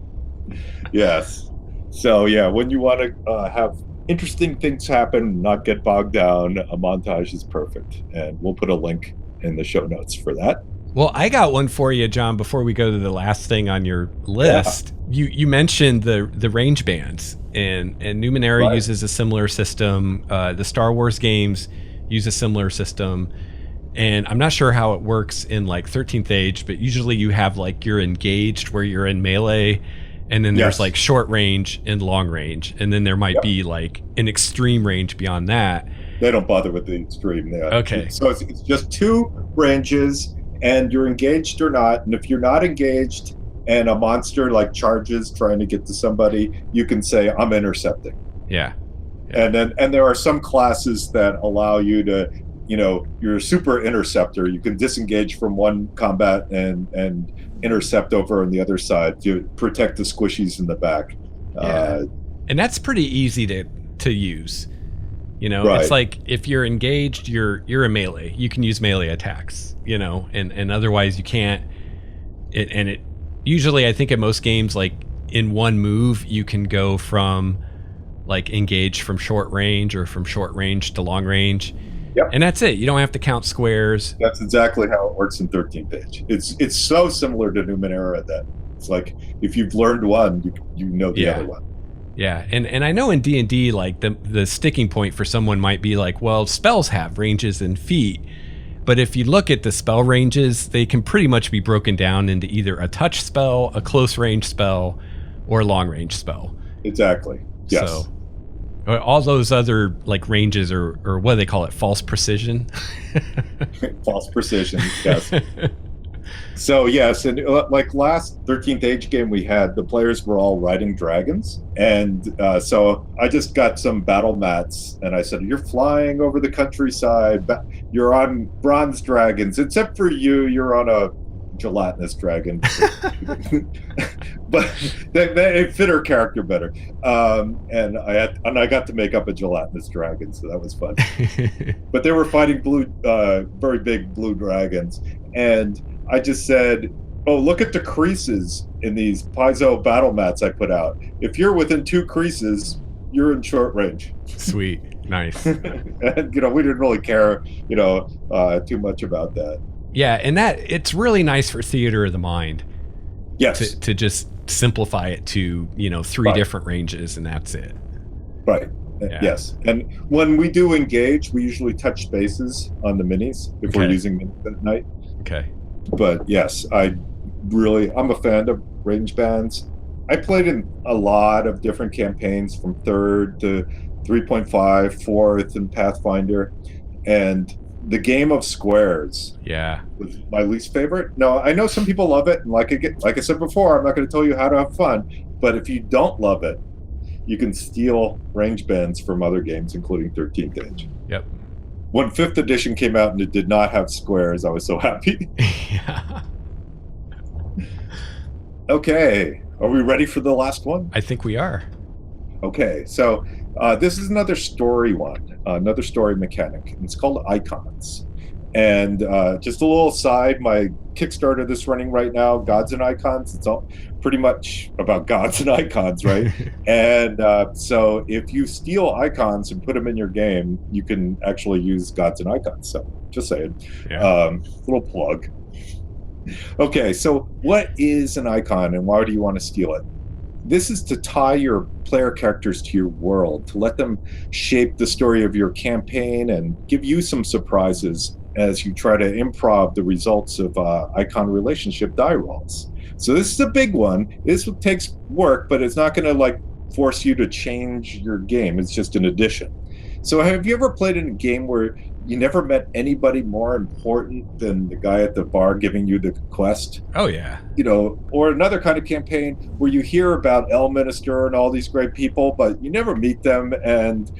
Yes. So when you want to have interesting things happen, not get bogged down, a montage is perfect. And we'll put a link in the show notes for that. Well, I got one for you, John, before we go to the last thing on your list. Yeah. You mentioned the range bands, and Numenera uses a similar system. The Star Wars games use a similar system. And I'm not sure how it works in like 13th Age, but usually you have like you're engaged where you're in melee, and then there's like short range and long range, and then there might be like an extreme range beyond that. They don't bother with the extreme. Okay. So it's just 2 ranges, and you're engaged or not. And if you're not engaged and a monster like charges trying to get to somebody, you can say, I'm intercepting. Yeah. And there are some classes that allow you to, you're a super interceptor. You can disengage from one combat and intercept over on the other side to protect the squishies in the back. And that's pretty easy to use. Right. It's like if you're engaged, you're a melee. You can use melee attacks, and otherwise you can't. It usually, I think in most games, like in one move, you can go from like engage from short range or from short range to long range. Yep. And that's it. You don't have to count squares. That's exactly how it works in 13th Age. It's so similar to Numenera that it's like if you've learned one, you know the other one. Yeah, and I know in D&D, like the sticking point for someone might be like, well, spells have ranges and feet. But if you look at the spell ranges, they can pretty much be broken down into either a touch spell, a close range spell, or a long range spell. Exactly. Yes. So all those other like ranges or what do they call it? False precision. False precision. Yes. So yes, and like last 13th Age game we had, the players were all riding dragons, and so I just got some battle mats, and I said, "You're flying over the countryside. You're on bronze dragons, except for you. You're on a gelatinous dragon." But they fit her character better, and I got to make up a gelatinous dragon, so that was fun. But they were fighting very big blue dragons, and I just said, "Oh, look at the creases in these piezo battle mats I put out. If you're within 2 creases, you're in short range." Sweet, nice. And we didn't really care, too much about that. Yeah, and that it's really nice for theater of the mind. Yes. To just simplify it to 3 different ranges, and that's it. Right. Yeah. Yes. And when we do engage, we usually touch spaces on the minis if we're using minis at night. Okay. But yes, I'm a fan of range bands. I played in a lot of different campaigns from 3rd to 3.5, 4th, and Pathfinder. And the game of squares was my least favorite. No, I know some people love it. And like I said before, I'm not going to tell you how to have fun. But if you don't love it, you can steal range bands from other games, including 13th Age. Yep. When 5th edition came out and it did not have squares, I was so happy. Yeah. Okay. Are we ready for the last one? I think we are. Okay. So this is another story one, another story mechanic. It's called Icons. And just a little aside, my Kickstarter that's running right now, Gods and Icons, it's all pretty much about gods and icons, right? And so if you steal icons and put them in your game, you can actually use gods and icons. So just saying. Yeah. Little plug. Okay, so what is an icon and why do you want to steal it? This is to tie your player characters to your world, to let them shape the story of your campaign and give you some surprises as you try to improv the results of icon relationship die rolls. So this is a big one. This takes work, but it's not going to force you to change your game. It's just an addition. So have you ever played in a game where you never met anybody more important than the guy at the bar giving you the quest? Oh, yeah. Or another kind of campaign where you hear about Elminster and all these great people, but you never meet them, and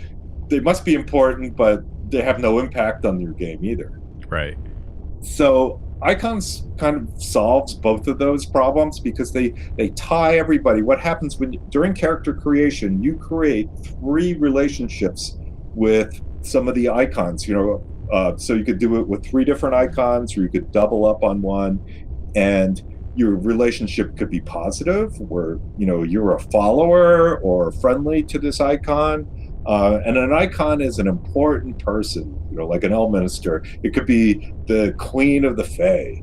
they must be important, but they have no impact on your game either. Right. So Icons kind of solves both of those problems because they tie everybody. What happens during character creation, you create 3 relationships with some of the icons, so you could do it with 3 different icons, or you could double up on one, and your relationship could be positive, where you're a follower or friendly to this icon. And an icon is an important person, like an Elminster. It could be the queen of the Fae.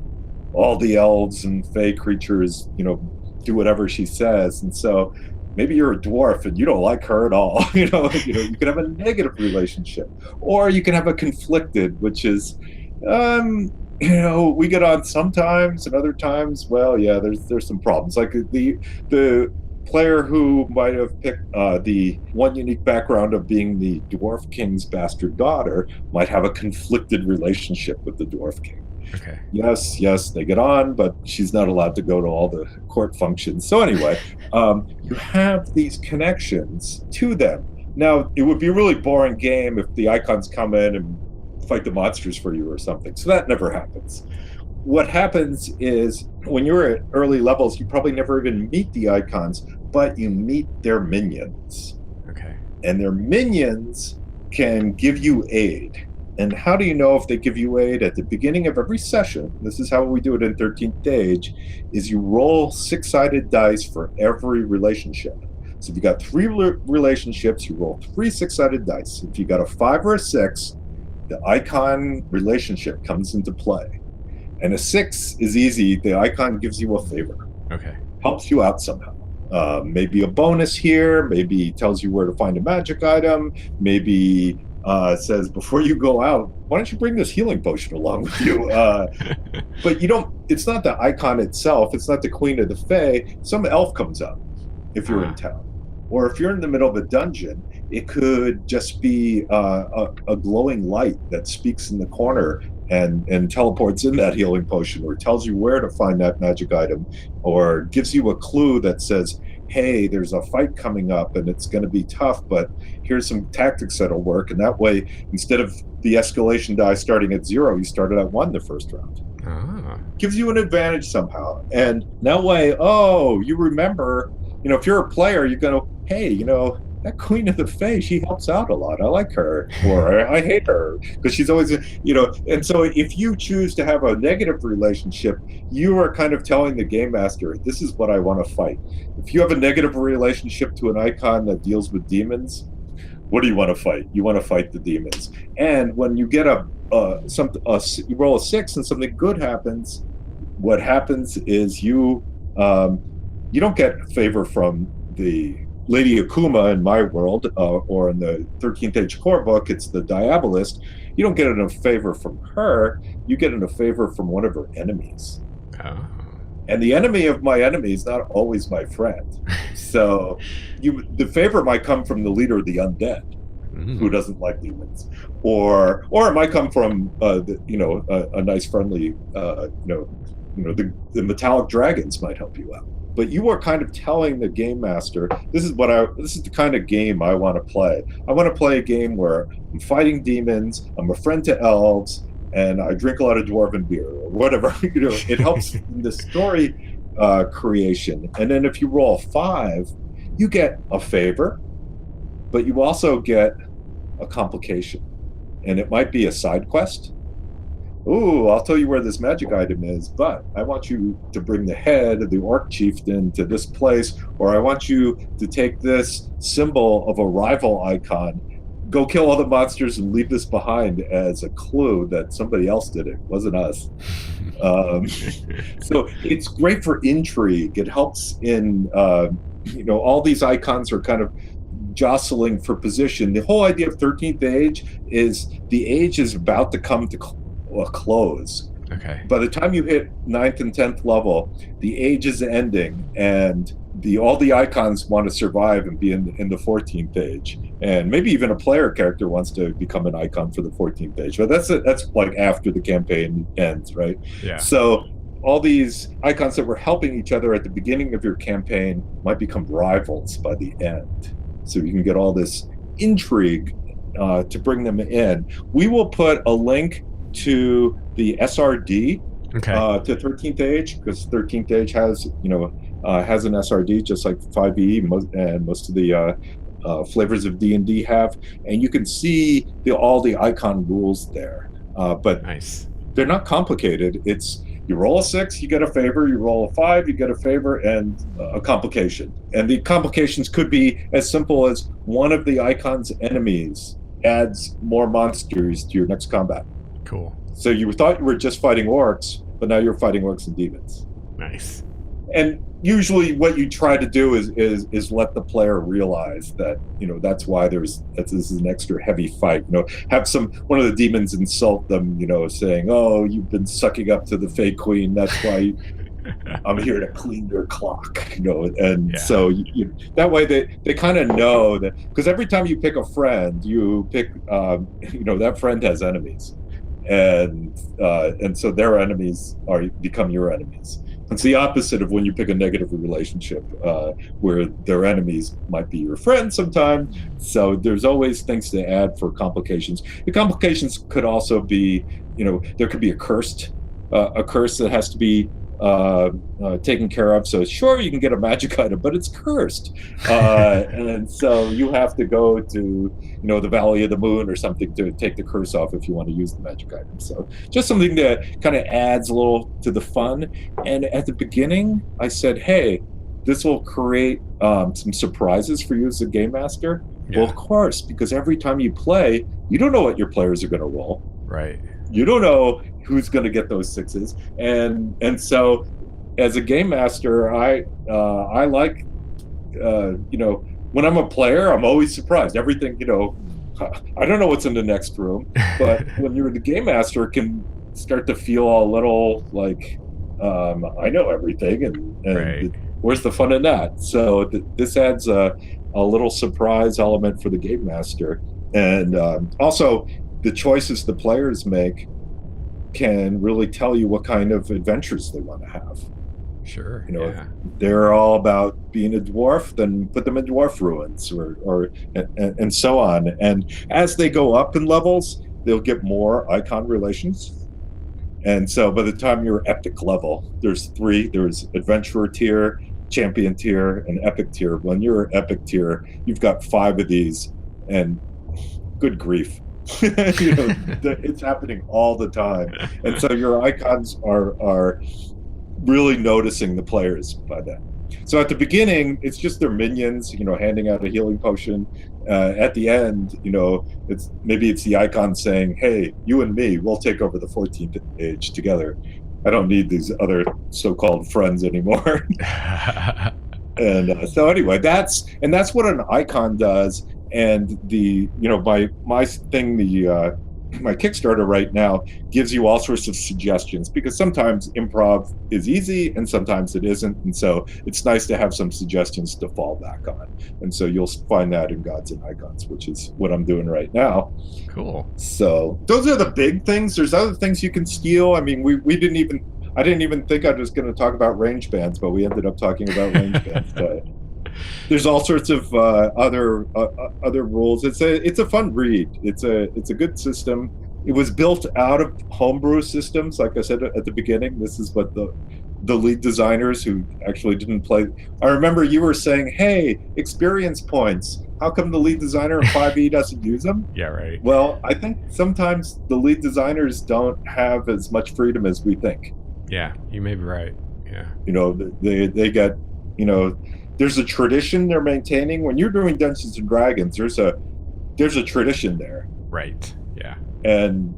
All the elves and Fae creatures, do whatever she says. And so maybe you're a dwarf and you don't like her at all. You can have a negative relationship, or you can have a conflicted, which is, we get on sometimes, and other times, well, yeah, there's some problems. Like the player who might have picked the one unique background of being the Dwarf King's bastard daughter might have a conflicted relationship with the Dwarf King. Okay. Yes, they get on, but she's not allowed to go to all the court functions. So anyway, you have these connections to them. Now, it would be a really boring game if the icons come in and fight the monsters for you or something. So that never happens. What happens is when you're at early levels, you probably never even meet the icons, but you meet their minions. Okay. And their minions can give you aid. And how do you know if they give you aid? At the beginning of every session, this is how we do it in 13th Age, is you roll 6-sided dice for every relationship. So if you got 3 relationships, you roll 3 6-sided dice. If you got a 5 or a 6, the icon relationship comes into play. And a 6 is easy. The icon gives you a favor. Okay. Helps you out somehow. Maybe a bonus here. Maybe tells you where to find a magic item. Maybe says, before you go out, why don't you bring this healing potion along with you? But you don't, it's not the icon itself. It's not the Queen of the Fae. Some elf comes up if you're in town. Or if you're in the middle of a dungeon, it could just be a glowing light that speaks in the corner and teleports in that healing potion, or tells you where to find that magic item, or gives you a clue that says, hey, there's a fight coming up and it's going to be tough, but here's some tactics that'll work. And that way, instead of the escalation die starting at 0, you started at 1 the first round. Gives you an advantage somehow. And that way, you remember, if you're a player, you're going to, hey, that Queen of the Fae, she helps out a lot. I like her, or I hate her, because she's always, and so if you choose to have a negative relationship, you are kind of telling the game master, this is what I want to fight. If you have a negative relationship to an icon that deals with demons, what do you want to fight? You want to fight the demons. And when you get you roll a 6 and something good happens, what happens is you don't get favor from the Lady Akuma in my world, or in the 13th Age core book, it's the Diabolist. You don't get a favor from her. You get a favor from one of her enemies. Oh. And the enemy of my enemy is not always my friend. So the favor might come from the leader of the undead, who doesn't like demons, or it might come from a nice friendly the metallic dragons might help you out. But you are kind of telling the game master, this is the kind of game I want to play. I want to play a game where I'm fighting demons, I'm a friend to elves, and I drink a lot of dwarven beer, or whatever. It helps in the story creation. And then if you roll 5, you get a favor, but you also get a complication. And it might be a side quest. Ooh, I'll tell you where this magic item is, but I want you to bring the head of the orc chieftain to this place, or I want you to take this symbol of a rival icon, go kill all the monsters and leave this behind as a clue that somebody else did it. It wasn't us. So it's great for intrigue. It helps in, all these icons are kind of jostling for position. The whole idea of 13th Age is the age is about to come to a close. Okay. By the time you hit 9th and 10th level, the age is ending, and all the icons want to survive and be in the 14th Age, and maybe even a player character wants to become an icon for the 14th Age. But that's like after the campaign ends, right? Yeah. So all these icons that were helping each other at the beginning of your campaign might become rivals by the end. So you can get all this intrigue to bring them in. We will put a link to the SRD to 13th Age, because 13th Age has an SRD just like 5e and most of the flavors of D&D have, and you can see all the icon rules there. But nice. They're not complicated. It's you roll a 6, you get a favor. You roll a 5, you get a favor and a complication. And the complications could be as simple as one of the icon's enemies adds more monsters to your next combat. Cool. So you thought you were just fighting orcs, but now you're fighting orcs and demons. Nice. And usually what you try to do is let the player realize that, that's why this is an extra heavy fight. Have one of the demons insult them, saying, oh, you've been sucking up to the Fey Queen. That's why I'm here to clean your clock, and so that way they kind of know that, because every time you pick a friend, you pick, that friend has enemies, and so their enemies become your enemies. It's the opposite of when you pick a negative relationship, where their enemies might be your friends sometimes. So there's always things to add for complications. The complications could also be, there could be a curse that has to be taken care of. So sure, you can get a magic item, but it's cursed, and so you have to go to the Valley of the Moon or something to take the curse off if you want to use the magic item. So just something that kind of adds a little to the fun. And at the beginning, I said, hey, this will create some surprises for you as a game master. Yeah. Well, of course, because every time you play, you don't know what your players are going to roll. Right. You don't know who's going to get those sixes, and so as a game master, I like when I'm a player, I'm always surprised. Everything, I don't know what's in the next room, but when you're the game master, it can start to feel a little like I know everything, and right. Where's the fun in that? So this adds a little surprise element for the game master, and also the choices the players make can really tell you what kind of adventures they want to have. Sure. If they're all about being a dwarf, then put them in dwarf ruins, or and so on. And as they go up in levels, they'll get more icon relations. And so by the time you're epic level, there's 3. There's adventurer tier, champion tier, and epic tier. When you're epic tier, you've got 5 of these, and good grief. It's happening all the time, and so your icons are really noticing the players by that. So at the beginning, it's just their minions, handing out a healing potion. At the end, it's the icon saying, "Hey, you and me, we'll take over the 14th age together. I don't need these other so-called friends anymore." And so anyway, that's what an icon does. And my thing, my Kickstarter right now gives you all sorts of suggestions, because sometimes improv is easy and sometimes it isn't, and so it's nice to have some suggestions to fall back on. And so you'll find that in Gods and Icons, which is what I'm doing right now. Cool. So those are the big things. There's other things you can steal. I mean, I didn't even think I was going to talk about range bands, but we ended up talking about range bands today. There's all sorts of other rules. It's a fun read. It's a good system. It was built out of homebrew systems. Like I said at the beginning, this is what the lead designers who actually didn't play. I remember you were saying, "Hey, experience points. How come the lead designer in 5e doesn't use them?" Yeah, right. Well, I think sometimes the lead designers don't have as much freedom as we think. Yeah, you may be right. Yeah. They get, there's a tradition they're maintaining. When you're doing Dungeons and Dragons, there's a tradition there. Right. Yeah. And,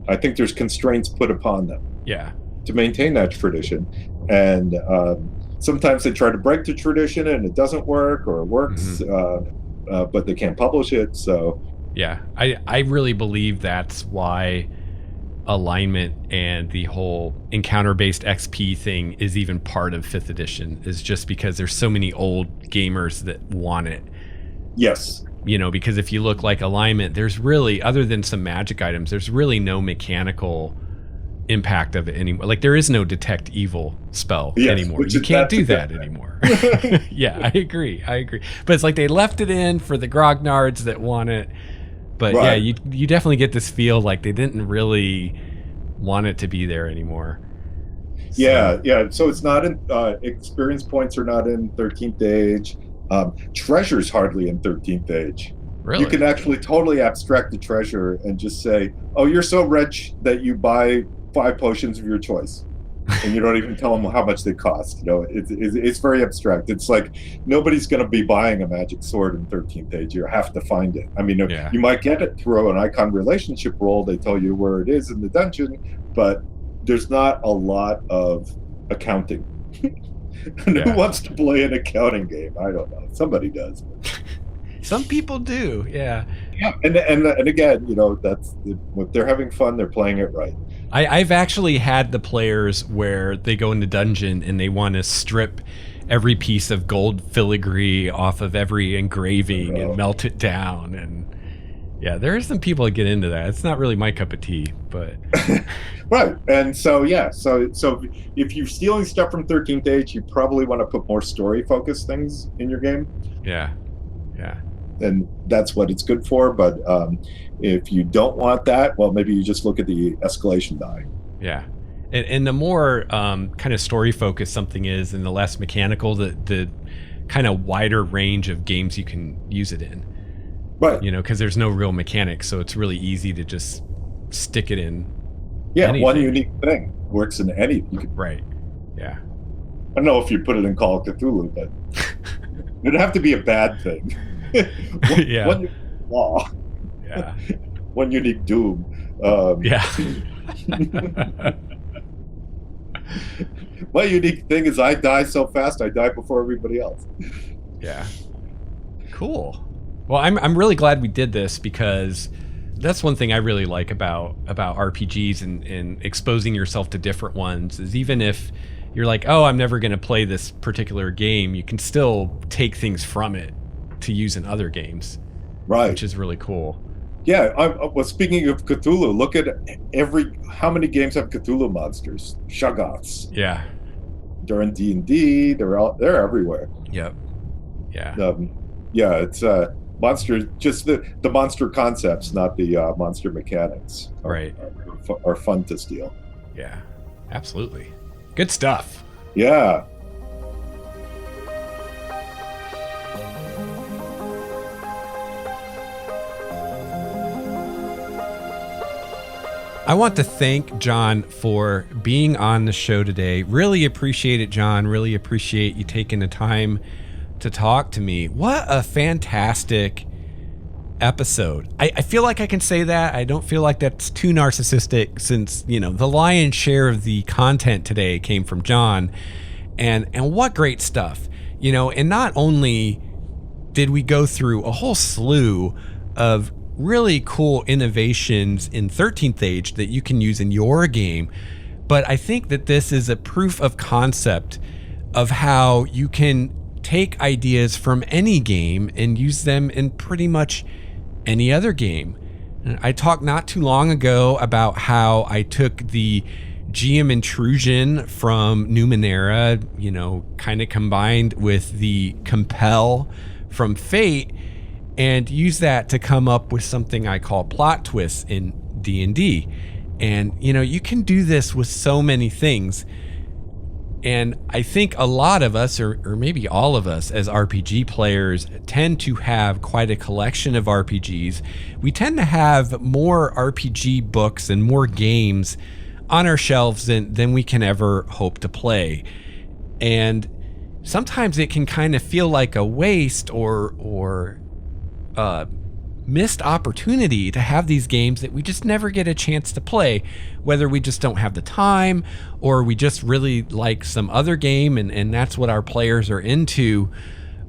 I think there's constraints put upon them. Yeah. To maintain that tradition. And sometimes they try to break the tradition and it doesn't work, or it works, but they can't publish it. So yeah, I really believe that's why alignment and the whole encounter-based XP thing is even part of 5th edition, is just because there's so many old gamers that want it. Yes. Because if you look like alignment, there's really, other than some magic items, there's really no mechanical impact of it anymore. Like, there is no detect evil spell anymore. You can't do that anymore. Yeah, I agree. But it's like they left it in for the grognards that want it. But right. Yeah, you definitely get this feel like they didn't really want it to be there anymore. So. Yeah. So it's not in experience points are not in 13th age. Treasure's hardly in 13th age. Really? You can actually totally abstract the treasure and just say, "Oh, you're so rich that you buy 5 potions of your choice," and you don't even tell them how much they cost. It's very abstract. It's like nobody's going to be buying a magic sword in 13th age. You have to find it. I mean, You might get it through an icon relationship roll. They tell you where it is in the dungeon, but there's not a lot of accounting. Who wants to play an accounting game? I don't know. Somebody does. Some people do, yeah. Yeah, and again, that's what they're having fun. They're playing it right. I've actually had the players where they go into dungeon and they want to strip every piece of gold filigree off of every engraving and melt it down. And yeah, there are some people that get into that. It's not really my cup of tea, but right. And so so if you're stealing stuff from 13th Age, you probably want to put more story focused things in your game. Yeah. And that's what it's good for. But if you don't want that, well, maybe you just look at the escalation die. Yeah. And the more kind of story focused something is, and the less mechanical, the kind of wider range of games you can use it in. Right. Because there's no real mechanics, so it's really easy to just stick it in. Yeah, anything. One unique thing works in any. Right. Yeah. I don't know if you put it in Call of Cthulhu, but it'd have to be a bad thing. Yeah. One law. Yeah. One unique doom. Yeah. My unique thing is I die so fast, I die before everybody else. Yeah. Cool. Well, I'm really glad we did this, because that's one thing I really like about RPGs and exposing yourself to different ones is, even if you're like, oh, I'm never going to play this particular game, you can still take things from it to use in other games. Right. Which is really cool. Yeah. Well, speaking of Cthulhu, look at how many games have Cthulhu monsters? Shoggoths. Yeah. During D&D, they're everywhere. Yep. Yeah. It's monsters, just the monster concepts, not the monster mechanics. Are fun to steal. Yeah. Absolutely. Good stuff. Yeah. I want to thank John for being on the show today. Really appreciate it, John. Really appreciate you taking the time to talk to me. What a fantastic episode. I feel like I can say that. I don't feel like that's too narcissistic, since, the lion's share of the content today came from John. And what great stuff. And not only did we go through a whole slew of really cool innovations in 13th Age that you can use in your game, but I think that this is a proof of concept of how you can take ideas from any game and use them in pretty much any other game. I talked not too long ago about how I took the GM intrusion from Numenera, kind of combined with the compel from Fate, and use that to come up with something I call plot twists in D&D. And, you can do this with so many things. And I think a lot of us, or maybe all of us as RPG players, tend to have quite a collection of RPGs. We tend to have more RPG books and more games on our shelves than we can ever hope to play. And sometimes it can kind of feel like a waste or missed opportunity to have these games that we just never get a chance to play, whether we just don't have the time or we just really like some other game and that's what our players are into.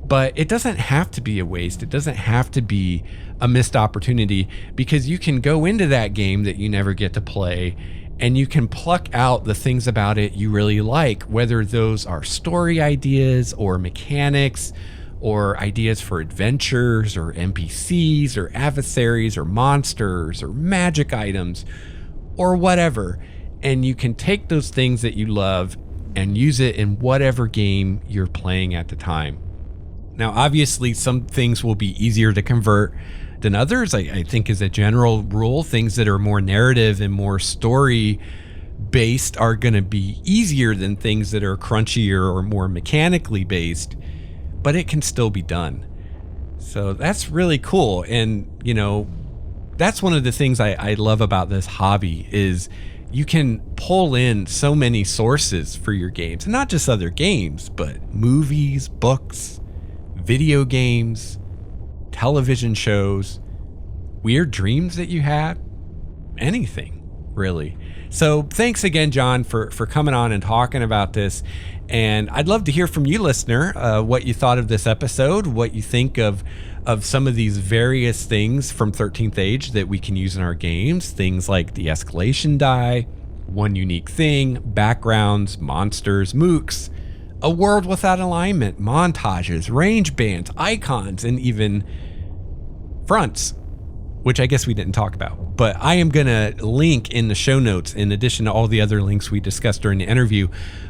But it doesn't have to be a waste. It doesn't have to be a missed opportunity, because you can go into that game that you never get to play and you can pluck out the things about it you really like, whether those are story ideas or mechanics or ideas for adventures or NPCs or adversaries or monsters or magic items or whatever. And you can take those things that you love and use it in whatever game you're playing at the time. Now, obviously, some things will be easier to convert than others. I think as a general rule, things that are more narrative and more story based are going to be easier than things that are crunchier or more mechanically based. But it can still be done. So that's really cool. And, that's one of the things I love about this hobby is you can pull in so many sources for your games. And not just other games, but movies, books, video games, television shows, weird dreams that you had, anything, really. So thanks again, John, for coming on and talking about this. And I'd love to hear from you, listener, what you thought of this episode, what you think of some of these various things from 13th Age that we can use in our games, things like the escalation die, one unique thing, backgrounds, monsters, mooks, a world without alignment, montages, range bands, icons, and even fronts, which I guess we didn't talk about. But I am going to link in the show notes, in addition to all the other links we discussed during the interview,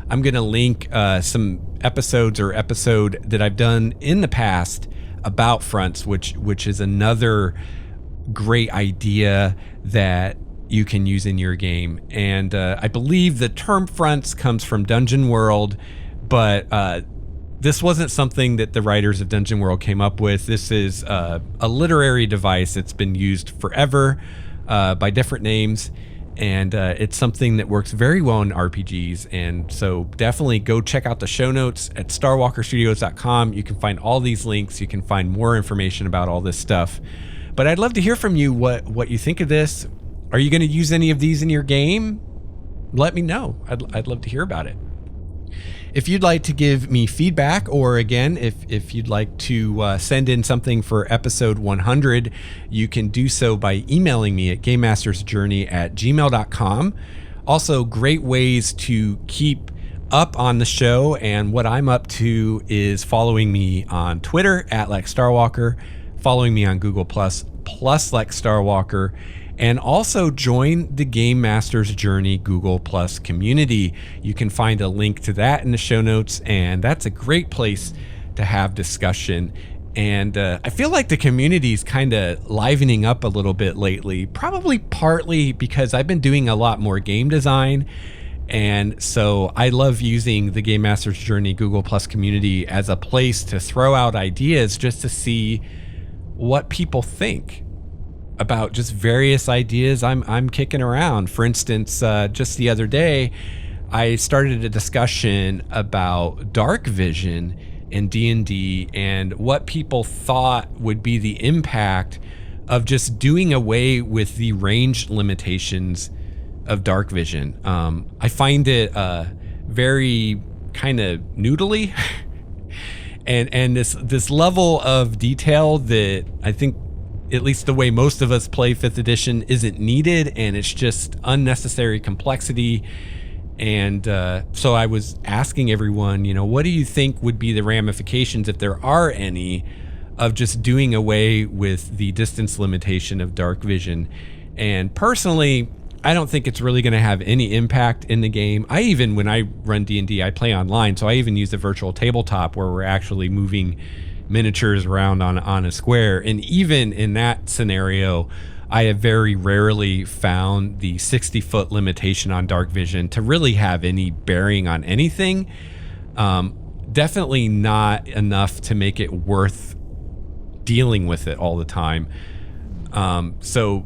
I'm going to link some episode that I've done in the past about fronts, which is another great idea that you can use in your game. And I believe the term fronts comes from Dungeon World, but this wasn't something that the writers of Dungeon World came up with. This is a literary device that's been used forever by different names, and it's something that works very well in RPGs. And so definitely go check out the show notes at starwalkerstudios.com. You can find all these links. You can find more information about all this stuff. But I'd love to hear from you what you think of this. Are you going to use any of these in your game? Let me know. I'd love to hear about it. If you'd like to give me feedback, or again, if you'd like to send in something for episode 100, you can do so by emailing me at gamemastersjourney@gmail.com. Also, great ways to keep up on the show and what I'm up to is following me on Twitter at LexStarWalker, following me on Google Plus LexStarWalker, and also join the Game Masters Journey Google Plus community. You can find a link to that in the show notes, and that's a great place to have discussion. And I feel like the community's kind of livening up a little bit lately, probably partly because I've been doing a lot more game design. And so I love using the Game Masters Journey Google Plus community as a place to throw out ideas just to see what people think about just various ideas I'm kicking around. For instance, just the other day, I started a discussion about dark vision in D&D and what people thought would be the impact of just doing away with the range limitations of dark vision. I find it very kind of noodly and this level of detail that I think, at least the way most of us play 5th edition, isn't needed, and it's just unnecessary complexity. And so I was asking everyone, what do you think would be the ramifications, if there are any, of just doing away with the distance limitation of dark vision? And personally, I don't think it's really going to have any impact in the game. When I run D&D, I play online, so I even use the virtual tabletop where we're actually moving miniatures around on a square. And even in that scenario, I have very rarely found the 60-foot limitation on dark vision to really have any bearing on anything. Definitely not enough to make it worth dealing with it all the time. So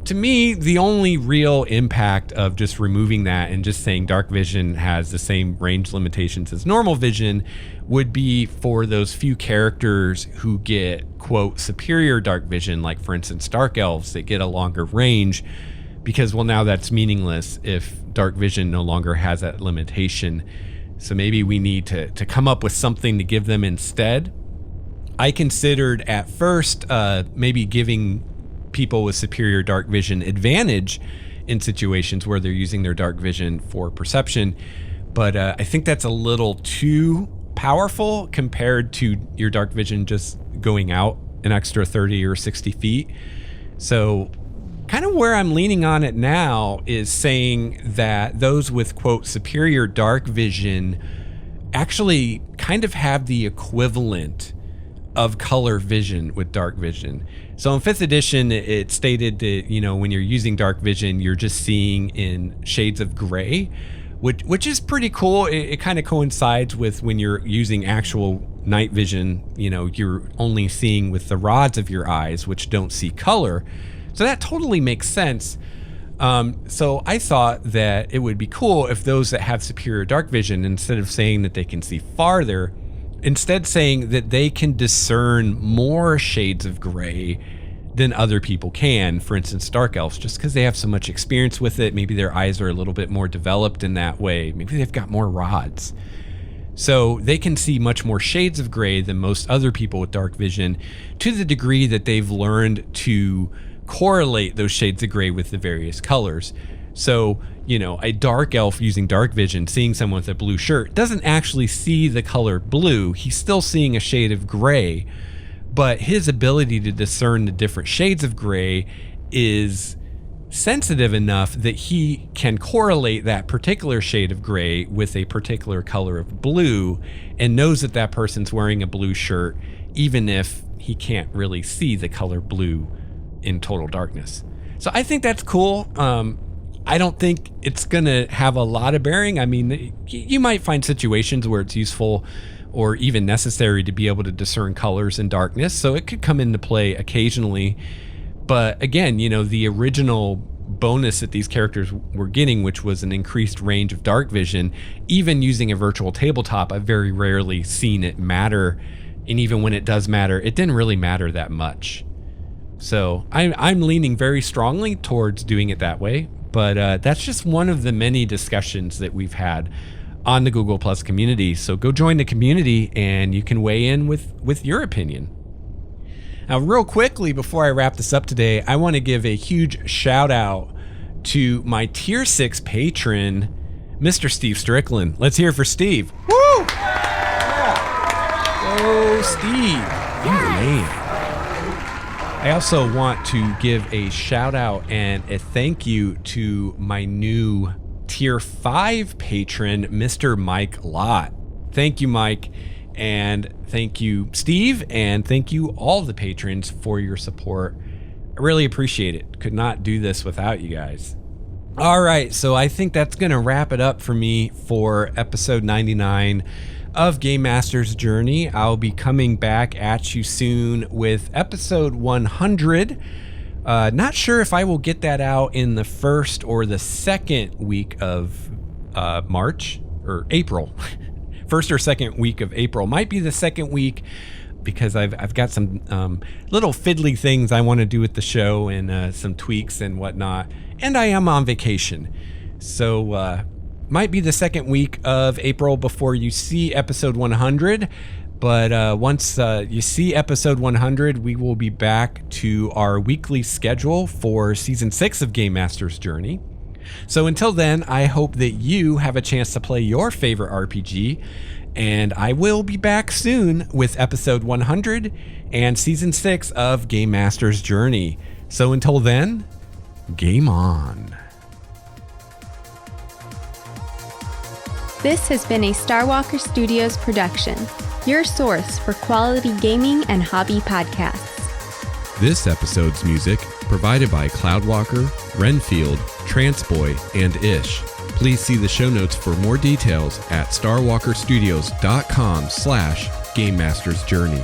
to me, the only real impact of just removing that and just saying dark vision has the same range limitations as normal vision would be for those few characters who get, quote, superior dark vision, like for instance dark elves that get a longer range, because now that's meaningless if dark vision no longer has that limitation. So maybe we need to come up with something to give them instead. I considered at first maybe giving people with superior dark vision advantage in situations where they're using their dark vision for perception, but I think that's a little too powerful compared to your dark vision just going out an extra 30 or 60 feet. So kind of where I'm leaning on it now is saying that those with, quote, superior dark vision actually kind of have the equivalent of color vision with dark vision. So in 5th edition, it stated that, when you're using dark vision, you're just seeing in shades of gray, which is pretty cool. It kind of coincides with when you're using actual night vision, you're only seeing with the rods of your eyes, which don't see color. So that totally makes sense. So I thought that it would be cool if those that have superior dark vision, instead of saying that they can see farther, instead saying that they can discern more shades of gray than other people can. For instance, dark elves, just because they have so much experience with it, maybe their eyes are a little bit more developed in that way. Maybe they've got more rods. So they can see much more shades of gray than most other people with dark vision, to the degree that they've learned to correlate those shades of gray with the various colors. So, a dark elf using dark vision, seeing someone with a blue shirt, doesn't actually see the color blue. He's still seeing a shade of gray, but his ability to discern the different shades of gray is sensitive enough that he can correlate that particular shade of gray with a particular color of blue and knows that that person's wearing a blue shirt, even if he can't really see the color blue in total darkness. So I think that's cool. I don't think it's going to have a lot of bearing. I mean, you might find situations where it's useful or even necessary to be able to discern colors in darkness. So it could come into play occasionally. But again, the original bonus that these characters were getting, which was an increased range of dark vision, even using a virtual tabletop, I've very rarely seen it matter. And even when it does matter, it didn't really matter that much. So I'm leaning very strongly towards doing it that way. But that's just one of the many discussions that we've had on the Google Plus community. So go join the community and you can weigh in with your opinion. Now, real quickly, before I wrap this up today, I want to give a huge shout out to my Tier 6 patron, Mr. Steve Strickland. Let's hear it for Steve. Woo! Yeah. Go, Steve. You the man. I also want to give a shout out and a thank you to my new Tier 5 patron, Mr. Mike Lott. Thank you, Mike. And thank you, Steve. And thank you, all the patrons, for your support. I really appreciate it. Could not do this without you guys. All right. So I think that's going to wrap it up for me for episode 99 of Game Master's Journey. I'll be coming back at you soon with episode 100. Not sure if I will get that out in the first or the second week of March or April. First or second week of April. Might be the second week because I've got some little fiddly things I want to do with the show and some tweaks and whatnot. And I am on vacation. So might be the second week of April before you see episode 100. But once you see episode 100, we will be back to our weekly schedule for season 6 of Game Master's Journey. So until then, I hope that you have a chance to play your favorite RPG. And I will be back soon with episode 100 and season 6 of Game Master's Journey. So until then, game on. This has been a Starwalker Studios production, your source for quality gaming and hobby podcasts. This episode's music provided by Cloudwalker, Renfield, Transboy, and Ish. Please see the show notes for more details at starwalkerstudios.com/Game Master's Journey.